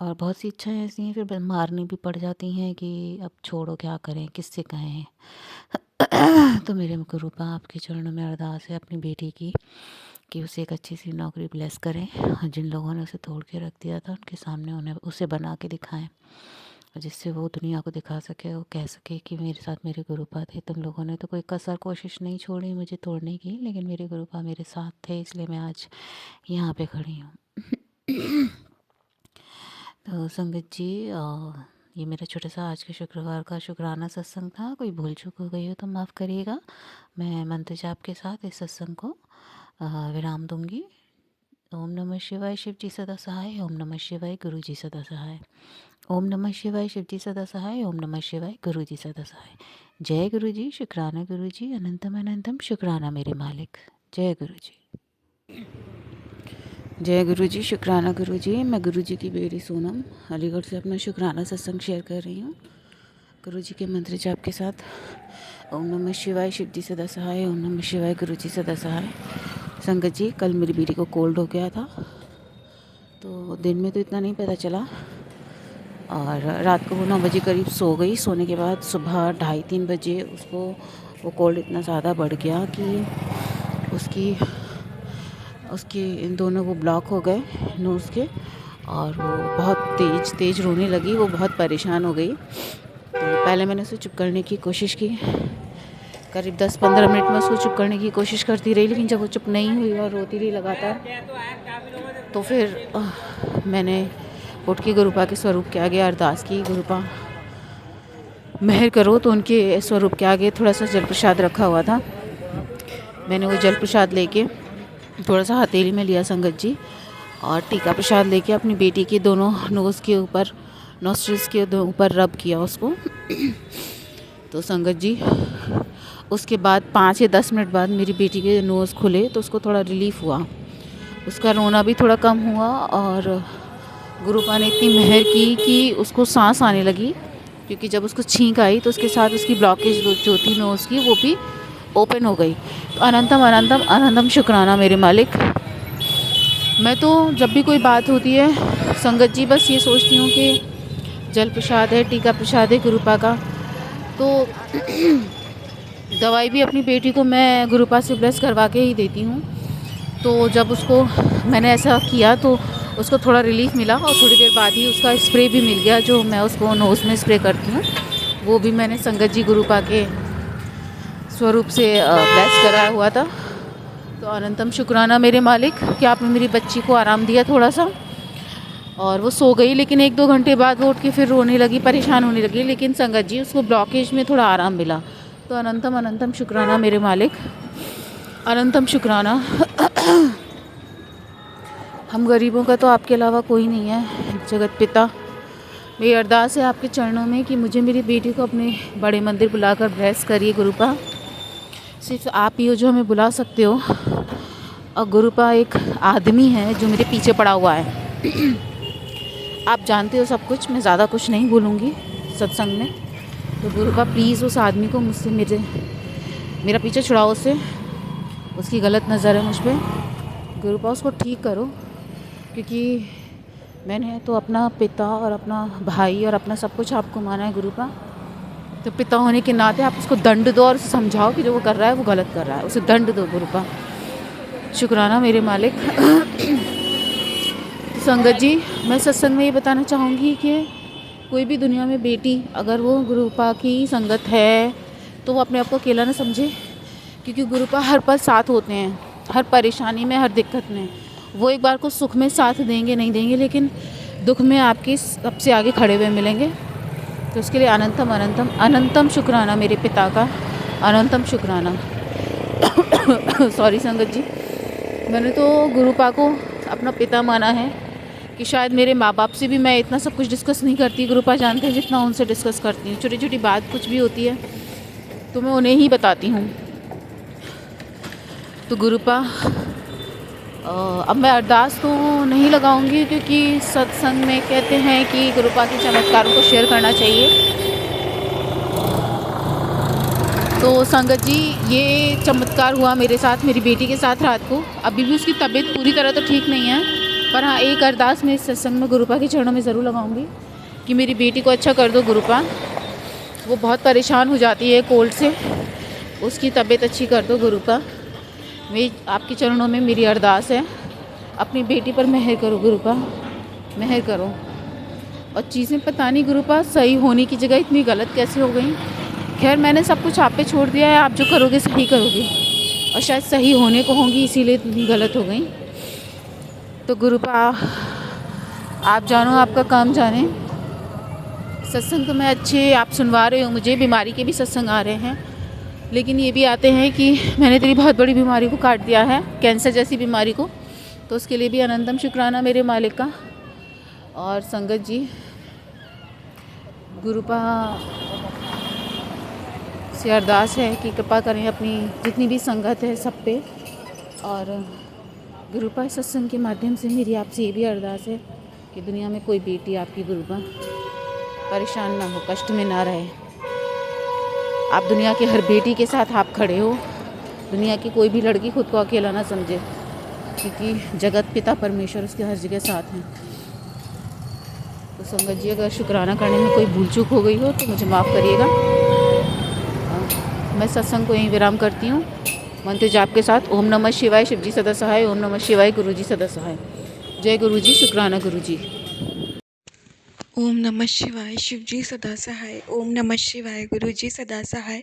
और बहुत सी इच्छाएं ऐसी हैं फिर मारनी भी पड़ जाती हैं कि अब छोड़ो, क्या करें, किससे कहें। तो मेरे गुरुपा, आपके चरणों में अरदास है अपनी बेटी की कि उसे एक अच्छी सी नौकरी ब्लेस करें। जिन लोगों ने उसे तोड़ के रख दिया था उनके सामने उन्हें उसे बना के दिखाएं, जिससे वो दुनिया को दिखा सके, वो कह सके कि मेरे साथ मेरे गुरुपा थे। तुम लोगों ने तो कोई कसर कोशिश नहीं छोड़ी मुझे तोड़ने की, लेकिन मेरे गुरुपा मेरे साथ थे, इसलिए मैं आज यहाँ पे खड़ी हूँ। तो संगत जी, ये मेरा छोटा सा आज के शुक्रवार का शुक्राना सत्संग था। कोई भूल चूक हो गई हो तो माफ़ करिएगा। मैं मंत्र जाप के साथ इस सत्संग को विराम दूंगी। ओम नमः शिवाय, शिव जी सदा सहाय। ओम नमः शिवाय, गुरु जी सदा सहाय। ओम नमः शिवाय, शिव जी सदा सहाय। ओम नमः शिवाय, गुरु जी सदा सहाय। जय गुरु जी, शुक्राना गुरु जी, अनंतम अनंतम शुक्राना मेरे मालिक। जय गुरु जी। जय गुरु जी, शुक्राना गुरु जी। मैं गुरु जी की बेटी सोनम अलीगढ़ से अपना शुक्राना सत्संग शेयर कर रही हूँ गुरु जी के मंत्र जाप के साथ। ओम नमः शिवाय, शिव जी सदा सहाय। ओम नमः शिवाय, गुरु जी सदा सहाय। संगत जी, कल मेरी बेटी को कोल्ड हो गया था, तो दिन में तो इतना नहीं पता चला और रात को वो 9 बजे करीब सो गई। सोने के बाद सुबह 2:30-3 बजे उसको वो कोल्ड इतना ज़्यादा बढ़ गया कि उसकी इन दोनों वो ब्लॉक हो गए नोज़ के, और वो बहुत तेज़ रोने लगी। वो बहुत परेशान हो गई। तो पहले मैंने उसे चुप करने की कोशिश की, करीब 10-15 मिनट में उसको चुप करने की कोशिश करती रही, लेकिन जब वो चुप नहीं हुई और रोती रही लगातार, तो फिर मैंने उठ के गुरुपा के स्वरूप के आगे अरदास की, गुरुपा मेहर करो। तो उनके स्वरूप के आगे थोड़ा सा जल प्रसाद रखा हुआ था, मैंने वो जल प्रसाद लेके थोड़ा सा हथेली में लिया संगत जी, और टीका प्रसाद लेके अपनी बेटी के दोनों नोज़ के ऊपर, नॉस्ट्रिल्स के ऊपर रब किया उसको। तो संगत जी, उसके बाद 5 या 10 मिनट बाद मेरी बेटी के नोज़ खुले तो उसको थोड़ा रिलीफ़ हुआ, उसका रोना भी थोड़ा कम हुआ, और गुरुपा ने इतनी मेहर की कि उसको सांस आने लगी, क्योंकि जब उसको छींक आई तो उसके साथ उसकी ब्लॉकेज जो थी नोज़ की वो भी ओपन हो गई। तो अनंतम अनंतम अनंतम शुक्राना मेरे मालिक। मैं तो जब भी कोई बात होती है संगत जी, बस ये सोचती हूँ कि जल प्रसाद है, टीका प्रसाद है गुरुपा का। तो दवाई भी अपनी बेटी को मैं गुरुपा से ब्लेस करवा के ही देती हूँ। तो जब उसको मैंने ऐसा किया तो उसको थोड़ा रिलीफ मिला और थोड़ी देर बाद ही उसका स्प्रे भी मिल गया जो मैं उसको नोज़ में स्प्रे करती हूँ। वो भी मैंने संगत जी गुरुपा के स्वरूप से ब्लेस कराया हुआ था। तो अनंतम शुक्राना मेरे मालिक कि आपने मेरी बच्ची को आराम दिया थोड़ा सा, और वो सो गई, लेकिन 1-2 घंटे बाद वो उठ के फिर रोने लगी, परेशान होने लगी, लेकिन संगत जी उसको ब्लॉकेज में थोड़ा आराम मिला। तो अनंतम अनंतम शुक्राना मेरे मालिक, अनंतम शुक्राना। हम गरीबों का तो आपके अलावा कोई नहीं है जगत पिता। मेरी अरदास है आपके चरणों में कि मुझे मेरी बेटी को अपने बड़े मंदिर बुलाकर ब्लेस करिए गुरुपा। सिर्फ आप ही हो जो हमें बुला सकते हो, और गुरुपा एक आदमी है जो मेरे पीछे पड़ा हुआ है। आप जानते हो सब कुछ, मैं ज़्यादा कुछ नहीं बोलूँगी सत्संग में। तो गुरुपा प्लीज़ उस आदमी को मुझसे मेरा पीछे छुड़ाओ उससे, उसकी गलत नज़र है मुझ पर। गुरुपा उसको ठीक करो, क्योंकि मैंने तो अपना पिता और अपना भाई और अपना सब कुछ आपको माना है गुरुपा। तो पिता होने के नाते आप उसको दंड दो और उसे समझाओ कि जो वो कर रहा है वो गलत कर रहा है, उसे दंड दो गुरुपा। शुक्राना मेरे मालिक। तो संगत जी, मैं सत्संग में ये बताना चाहूँगी कि कोई भी दुनिया में बेटी अगर वो गुरुपा की संगत है तो वो अपने आप को अकेला ना समझे, क्योंकि गुरुपा हर पल साथ होते हैं, हर परेशानी में, हर दिक्कत में। वो एक बार को सुख में साथ देंगे नहीं देंगे, लेकिन दुख में आपके सबसे आगे खड़े हुए मिलेंगे। तो उसके लिए अनंतम अनंतम अनंतम शुक्राना मेरे पिता का, अनंतम शुक्राना। सॉरी संगत जी, मैंने तो गुरुपा को अपना पिता माना है कि शायद मेरे माँ बाप से भी मैं इतना सब कुछ डिस्कस नहीं करती, गुरुपा जानते हैं जितना उनसे डिस्कस करती हूँ। छोटी छोटी बात कुछ भी होती है तो मैं उन्हें ही बताती हूँ। तो गुरुपा अब मैं अरदास तो नहीं लगाऊंगी, क्योंकि सत्संग में कहते हैं कि गुरुपा के चमत्कारों को शेयर करना चाहिए। तो संगत जी, ये चमत्कार हुआ मेरे साथ, मेरी बेटी के साथ रात को। अभी भी उसकी तबीयत पूरी तरह तो ठीक नहीं है, पर हाँ एक अरदास मैं इस सत्संग में गुरुपा के चरणों में ज़रूर लगाऊंगी कि मेरी बेटी को अच्छा कर दो गुरुपा। वो बहुत परेशान हो जाती है कोल्ड से, उसकी तबीयत अच्छी कर दो गुरुपा। मेरी आपके चरणों में मेरी अरदास है, अपनी बेटी पर मेहर करो गुरुपा, मेहर करो। और चीज़ें पता नहीं गुरुपा सही होने की जगह इतनी गलत कैसे हो गई। खैर मैंने सब कुछ आप पे छोड़ दिया है, आप जो करोगे सही करोगे, और शायद सही होने को होंगी इसीलिए इतनी गलत हो गई। तो गुरुपा आप जानो, आपका काम जाने। सत्संग तो मैं अच्छे आप सुनवा रहे हो मुझे, बीमारी के भी सत्संग आ रहे हैं, लेकिन ये भी आते हैं कि मैंने तेरी बहुत बड़ी बीमारी को काट दिया है, कैंसर जैसी बीमारी को। तो उसके लिए भी अनंतम शुक्राना मेरे मालिक का। और संगत जी, गुरुपा से अरदास है कि कृपा करें अपनी जितनी भी संगत है सब पे। और गुरुपा सत्संग के माध्यम से मेरी आपसे ये भी अरदास है कि दुनिया में कोई बेटी आपकी गुरुपा परेशान ना हो, कष्ट में ना रहे। आप दुनिया की हर बेटी के साथ आप खड़े हो, दुनिया की कोई भी लड़की खुद को अकेला ना समझे, क्योंकि जगत पिता परमेश्वर उसके हर जगह साथ हैं। तो संगत जी, अगर शुक्राना करने में कोई भूल चूक हो गई हो तो मुझे माफ़ करिएगा। मैं सत्संग को यहीं विराम करती हूँ मंत्र जाप के साथ। ओम नमः शिवाय, शिवजी सदा सहाय। ओम नमः शिवाय, गुरुजी सदा सहाय। जय गुरुजी, शुक्राना गुरुजी। ओम नमः शिवाय, शिवजी सदा सहाय। ओम नमः शिवाय, गुरुजी सदा सहाय।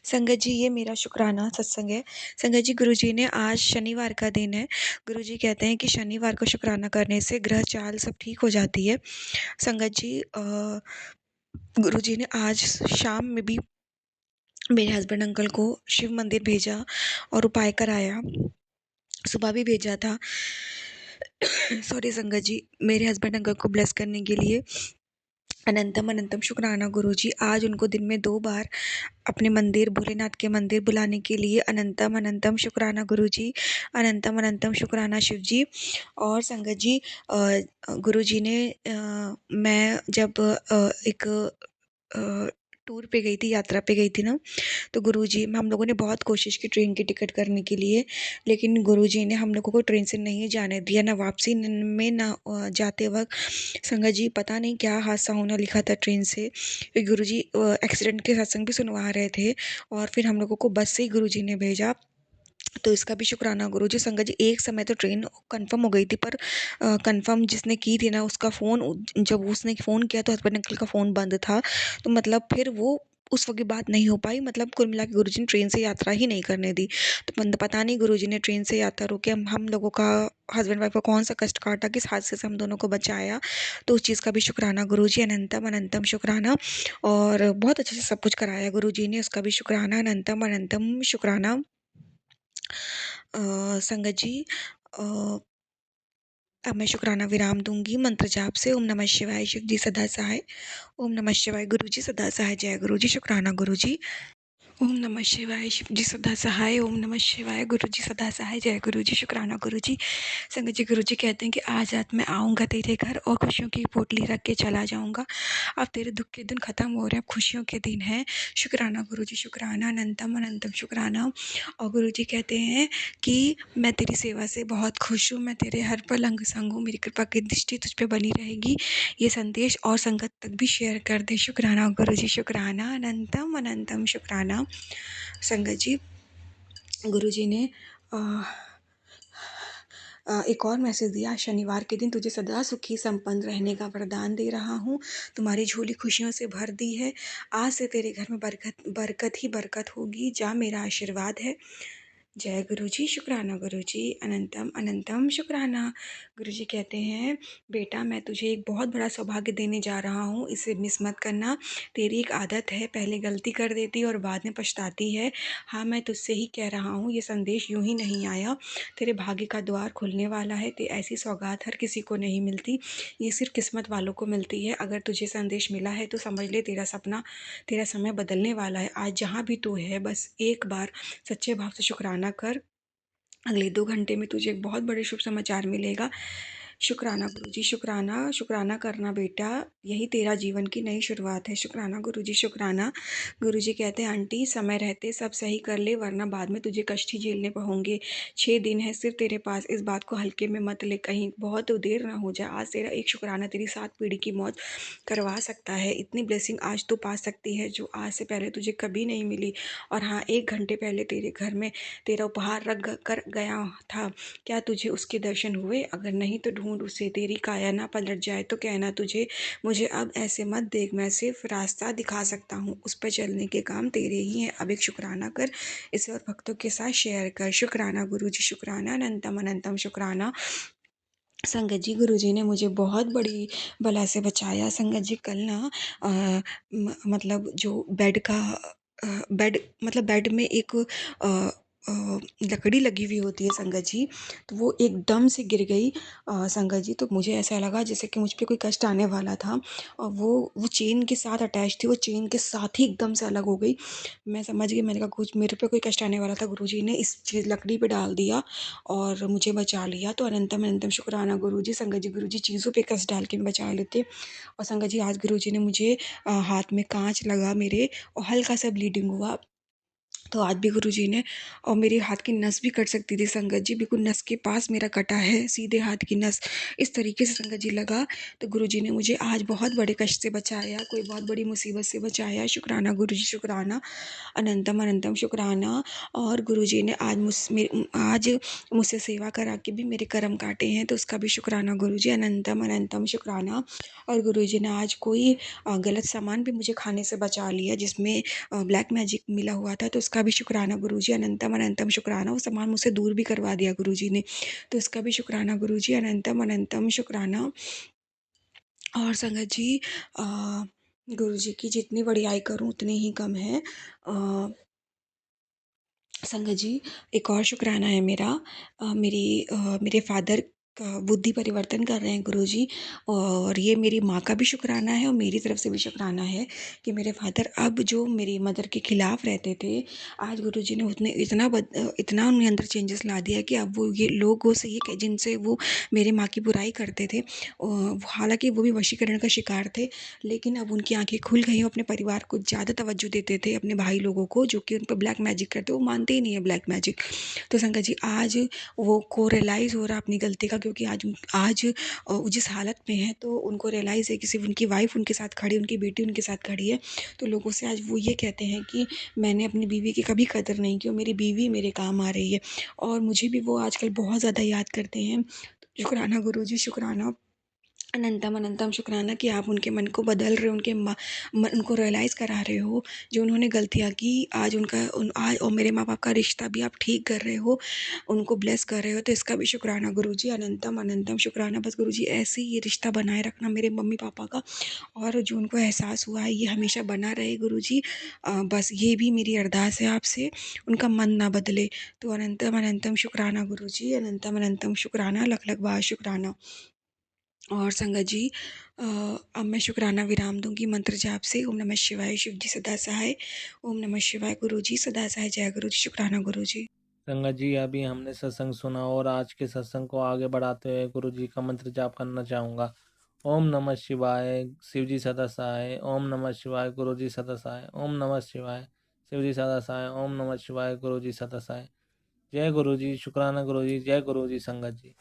संगत जी, ये मेरा शुक्राना सत्संग है। संगत जी, गुरुजी ने आज शनिवार का दिन है, गुरुजी कहते हैं कि शनिवार को शुक्राना करने से ग्रह चाल सब ठीक हो जाती है। संगत जी, गुरुजी ने आज शाम में भी मेरे हस्बैंड अंकल को शिव मंदिर भेजा और उपाय कराया, सुबह भी भेजा था। सॉरी संगत जी, मेरे हस्बैंड अंकल को ब्लेस करने के लिए अनंतम अनंतम शुक्राना गुरुजी। आज उनको दिन में 2 बार अपने मंदिर, भोलेनाथ के मंदिर बुलाने के लिए अनंतम अनंतम शुक्राना गुरुजी, अनंतम अनंतम शुक्राना शिवजी। और संगत जी, गुरुजी ने मैं जब एक टूर पे गई थी, यात्रा पे गई थी ना, तो गुरुजी हम लोगों ने बहुत कोशिश की ट्रेन की टिकट करने के लिए, लेकिन गुरुजी ने हम लोगों को ट्रेन से नहीं जाने दिया, ना वापसी में ना जाते वक्त। संगत जी, पता नहीं क्या हादसा होना लिखा था ट्रेन से। फिर गुरुजी एक्सीडेंट के सत्संग भी सुनवा रहे थे और फिर हम लोगों को बस से ही गुरुजी ने भेजा। तो इसका भी शुक्राना गुरुजी। संगत जी एक समय तो ट्रेन कंफर्म हो गई थी, पर कंफर्म जिसने की थी ना, उसका फ़ोन जब उसने फ़ोन किया तो हस्बैंड अंकल का फ़ोन बंद था। तो मतलब फिर वो उस वक़्त बात नहीं हो पाई। मतलब कुल मिला के गुरुजी ने ट्रेन से यात्रा ही नहीं करने दी। तो पता नहीं गुरुजी ने ट्रेन से यात्रा रोक के हम लोगों का, हस्बैंड वाइफ का कौन-सा कष्ट काटा, किस हादसे से हम दोनों को बचाया। तो उस चीज़ का भी शुक्राना गुरुजी, अनंतम अनंतम शुक्राना। और बहुत अच्छे से सब कुछ कराया गुरुजी ने, उसका भी शुक्राना, अनंतम अनंतम शुक्राना। संगत जी अब मैं शुक्राना विराम दूंगी मंत्र जाप से। ओम नमः शिवाय, शिव जी सदा सहाय। ओम नमः शिवाय, गुरु जी सदा सहाय। जय गुरु जी। शुक्राना गुरु जी। ओम नमः शिवाय, शिव जी सदा सहाय। ओम नमः शिवाय, गुरु जी सदा सहाय। जय गुरु जी। शुक्राना गुरु जी। संगत जी गुरु जी कहते हैं कि आज रात मैं आऊँगा तेरे घर और खुशियों की पोटली रख के चला जाऊँगा। अब तेरे दुख के दिन ख़त्म हो रहे हैं, अब खुशियों के दिन हैं। शुक्राना गुरु जी। शुक्राना, अनंतम अनंतम शुक्राना। और गुरु जी कहते हैं कि मैं तेरी सेवा से बहुत खुश हूँ, मैं तेरे हर पल अंग संग हूँ, मेरी कृपा की दृष्टि तुझ पे बनी रहेगी। ये संदेश और संगत तक भी शेयर कर दे। शुक्राना गुरु जी। शुक्राना, अनंतम अनंतम शुक्राना। संगत जी गुरु जी ने एक और मैसेज दिया। शनिवार के दिन तुझे सदा सुखी संपन्न रहने का वरदान दे रहा हूँ, तुम्हारी झोली खुशियों से भर दी है। आज से तेरे घर में बरकत बरकत ही बरकत होगी। जा मेरा आशीर्वाद है। जय गुरु जी। शुक्राना गुरु जी। अनंतम अनंतम शुक्राना। गुरु जी कहते हैं बेटा मैं तुझे एक बहुत बड़ा सौभाग्य देने जा रहा हूँ, इसे मिस मत करना। तेरी एक आदत है, पहले गलती कर देती और बाद में पछताती है। हाँ मैं तुझसे ही कह रहा हूँ, ये संदेश यूं ही नहीं आया, तेरे भाग्य का द्वार खुलने वाला है। ऐसी सौगात हर किसी को नहीं मिलती, ये सिर्फ किस्मत वालों को मिलती है। अगर तुझे संदेश मिला है तो समझ ले तेरा सपना, तेरा समय बदलने वाला है। आज जहाँ भी तू है बस एक बार सच्चे भाव से शुक्राना कर। अगले 2 घंटे में तुझे एक बहुत बड़े शुभ समाचार मिलेगा। शुक्राना गुरुजी। शुक्राना, शुक्राना करना बेटा, यही तेरा जीवन की नई शुरुआत है। शुक्राना गुरुजी। शुक्राना। गुरुजी कहते हैं आंटी समय रहते सब सही कर ले, वरना बाद में तुझे कष्ट ही झेलने होंगे। 6 दिन है सिर्फ तेरे पास, इस बात को हल्के में मत ले, कहीं बहुत देर ना हो जाए। आज तेरा एक शुक्राना तेरी 7 पीढ़ी की मौत करवा सकता है। इतनी ब्लेसिंग आज तू पा सकती है जो आज से पहले तुझे कभी नहीं मिली। और हाँ 1 घंटे पहले तेरे घर में तेरा उपहार रख कर गया था, क्या तुझे उसके दर्शन हुए? अगर नहीं तो ढूंढ उसे, तेरी काया ना पलट जाए तो कहना तुझे मुझे अब ऐसे मत देख, मैं सिर्फ रास्ता दिखा सकता हूँ, उस पर चलने के काम तेरे ही हैं। अब एक शुक्राना कर, इसे और भक्तों के साथ शेयर कर। शुक्राना गुरुजी। शुक्राना, अनंतम अनंतम शुक्राना। संगत जी गुरुजी ने मुझे बहुत बड़ी बला से बचाया। संगत जी कल ना मतलब जो बेड में एक लकड़ी लगी हुई होती है संगत जी, तो वो एकदम से गिर गई संगत जी। तो मुझे ऐसा लगा जैसे कि मुझ पे कोई कष्ट आने वाला था, और वो चेन के साथ अटैच थी, वो चेन के साथ ही एकदम से अलग हो गई। मैं समझ गई, मैंने कहा कुछ मेरे पे कोई कष्ट आने वाला था, गुरुजी ने इस चीज़ लकड़ी पे डाल दिया और मुझे बचा लिया। तो अनंतम अनंतम शुक्राना गुरुजी। संगत जी गुरुजी चीज़ों पे कष्ट डाल के भी बचा लेते। और संगत जी आज गुरुजी ने मुझे हाथ में कांच लगा मेरे और हल्का सा ब्लीडिंग हुआ, तो आज भी गुरुजी ने, और मेरे हाथ की नस भी कट सकती थी संगत जी, बिल्कुल नस के पास मेरा कटा है, सीधे हाथ की नस इस तरीके से संगत जी लगा। तो गुरुजी ने मुझे आज बहुत बड़े कष्ट से बचाया, कोई बहुत बड़ी मुसीबत से बचाया। शुक्राना गुरुजी। शुक्राना, अनंतम अनंतम शुक्राना। और गुरुजी ने आज मुझसे सेवा करा के भी मेरे कर्म काटे हैं, तो उसका भी शुक्राना गुरुजी। अनंतम अनंतम शुक्राना। और गुरुजी ने आज कोई गलत सामान भी मुझे खाने से बचा लिया जिसमें ब्लैक मैजिक मिला हुआ था, तो उसका भी शुक्राना गुरुजी। अनंतम अनंतम शुक्राना। वो सामान मुझसे दूर भी करवा दिया गुरुजी ने, तो इसका भी शुक्राना गुरुजी। अनंतम अनंतम शुक्राना। और संगत जी गुरुजी की जितनी बड़ाई करूं उतनी ही कम है। संगत जी एक और शुक्राना है मेरा, मेरे फादर का बुद्धि परिवर्तन कर रहे हैं गुरुजी, और ये मेरी माँ का भी शुक्राना है और मेरी तरफ से भी शुक्राना है कि मेरे फादर अब जो मेरी मदर के खिलाफ रहते थे, आज गुरुजी ने उतने इतना उनके अंदर चेंजेस ला दिया कि अब वो ये लोगों से ये जिनसे वो मेरे माँ की बुराई करते थे, हालांकि वो भी वशीकरण का शिकार थे, लेकिन अब उनकी आंखें खुल गई, अपने परिवार को ज़्यादा तवज्जो देते थे, अपने भाई लोगों को जो कि उन पर ब्लैक मैजिक करते, वो मानते ही नहीं है ब्लैक मैजिक। तो संगत जी आज वो को रियलाइज़ हो रहा अपनी गलती का क्योंकि आज वो जिस हालत में है तो उनको रियलाइज़ है कि सिर्फ उनकी वाइफ उनके साथ खड़ी, उनकी बेटी उनके साथ खड़ी है। तो लोगों से आज वो ये कहते हैं कि मैंने अपनी बीवी की कभी कदर नहीं की और मेरी बीवी मेरे काम आ रही है, और मुझे भी वो आजकल बहुत ज़्यादा याद करते हैं। शुक्राना गुरुजी, शुक्राना, अनंतम अनंतम शुक्राना कि आप उनके मन को बदल रहे हो, उनको रियलाइज़ करा रहे हो जो उन्होंने गलतियाँ की। आज आज और मेरे माँ बाप का रिश्ता भी आप ठीक कर रहे हो, उनको ब्लेस कर रहे हो, तो इसका भी शुक्राना गुरुजी, अनंतम अनंतम शुक्राना। बस गुरुजी ऐसे ही ये रिश्ता बनाए रखना मेरे मम्मी पापा का, और जो उनको एहसास हुआ है ये हमेशा बना रहे गुरुजी। बस ये भी मेरी अरदास है आपसे, उनका मन ना बदले। तो अनंतम अनंतम शुक्राना गुरुजी, अनंतम अनंतम शुक्राना, लख लख बार शुक्राना। और संगत जी, अब मैं शुक्राना विराम दूंगी मंत्र जाप से। ओम नमः शिवाय, शिव जी सदा सहाय। ओम नमः शिवाय, गुरु जी सदा सहाय। जय गुरु जी, शुक्राना गुरु जी। संगत जी, अभी हमने सत्संग सुना और आज के सत्संग को आगे बढ़ाते हुए गुरु जी का मंत्र जाप करना चाहूँगा। ओम नमः शिवाय, शिव जी सदा सहाय। ओम नमः शिवाय, गुरु जी सदा सहाय। ओम नमः शिवाय, शिव जी सदा सहाय। ओम नमः शिवाय, गुरु जी सदा सहाय। जय गुरु जी, शुक्राना गुरु जी, जय गुरु जी संगत जी।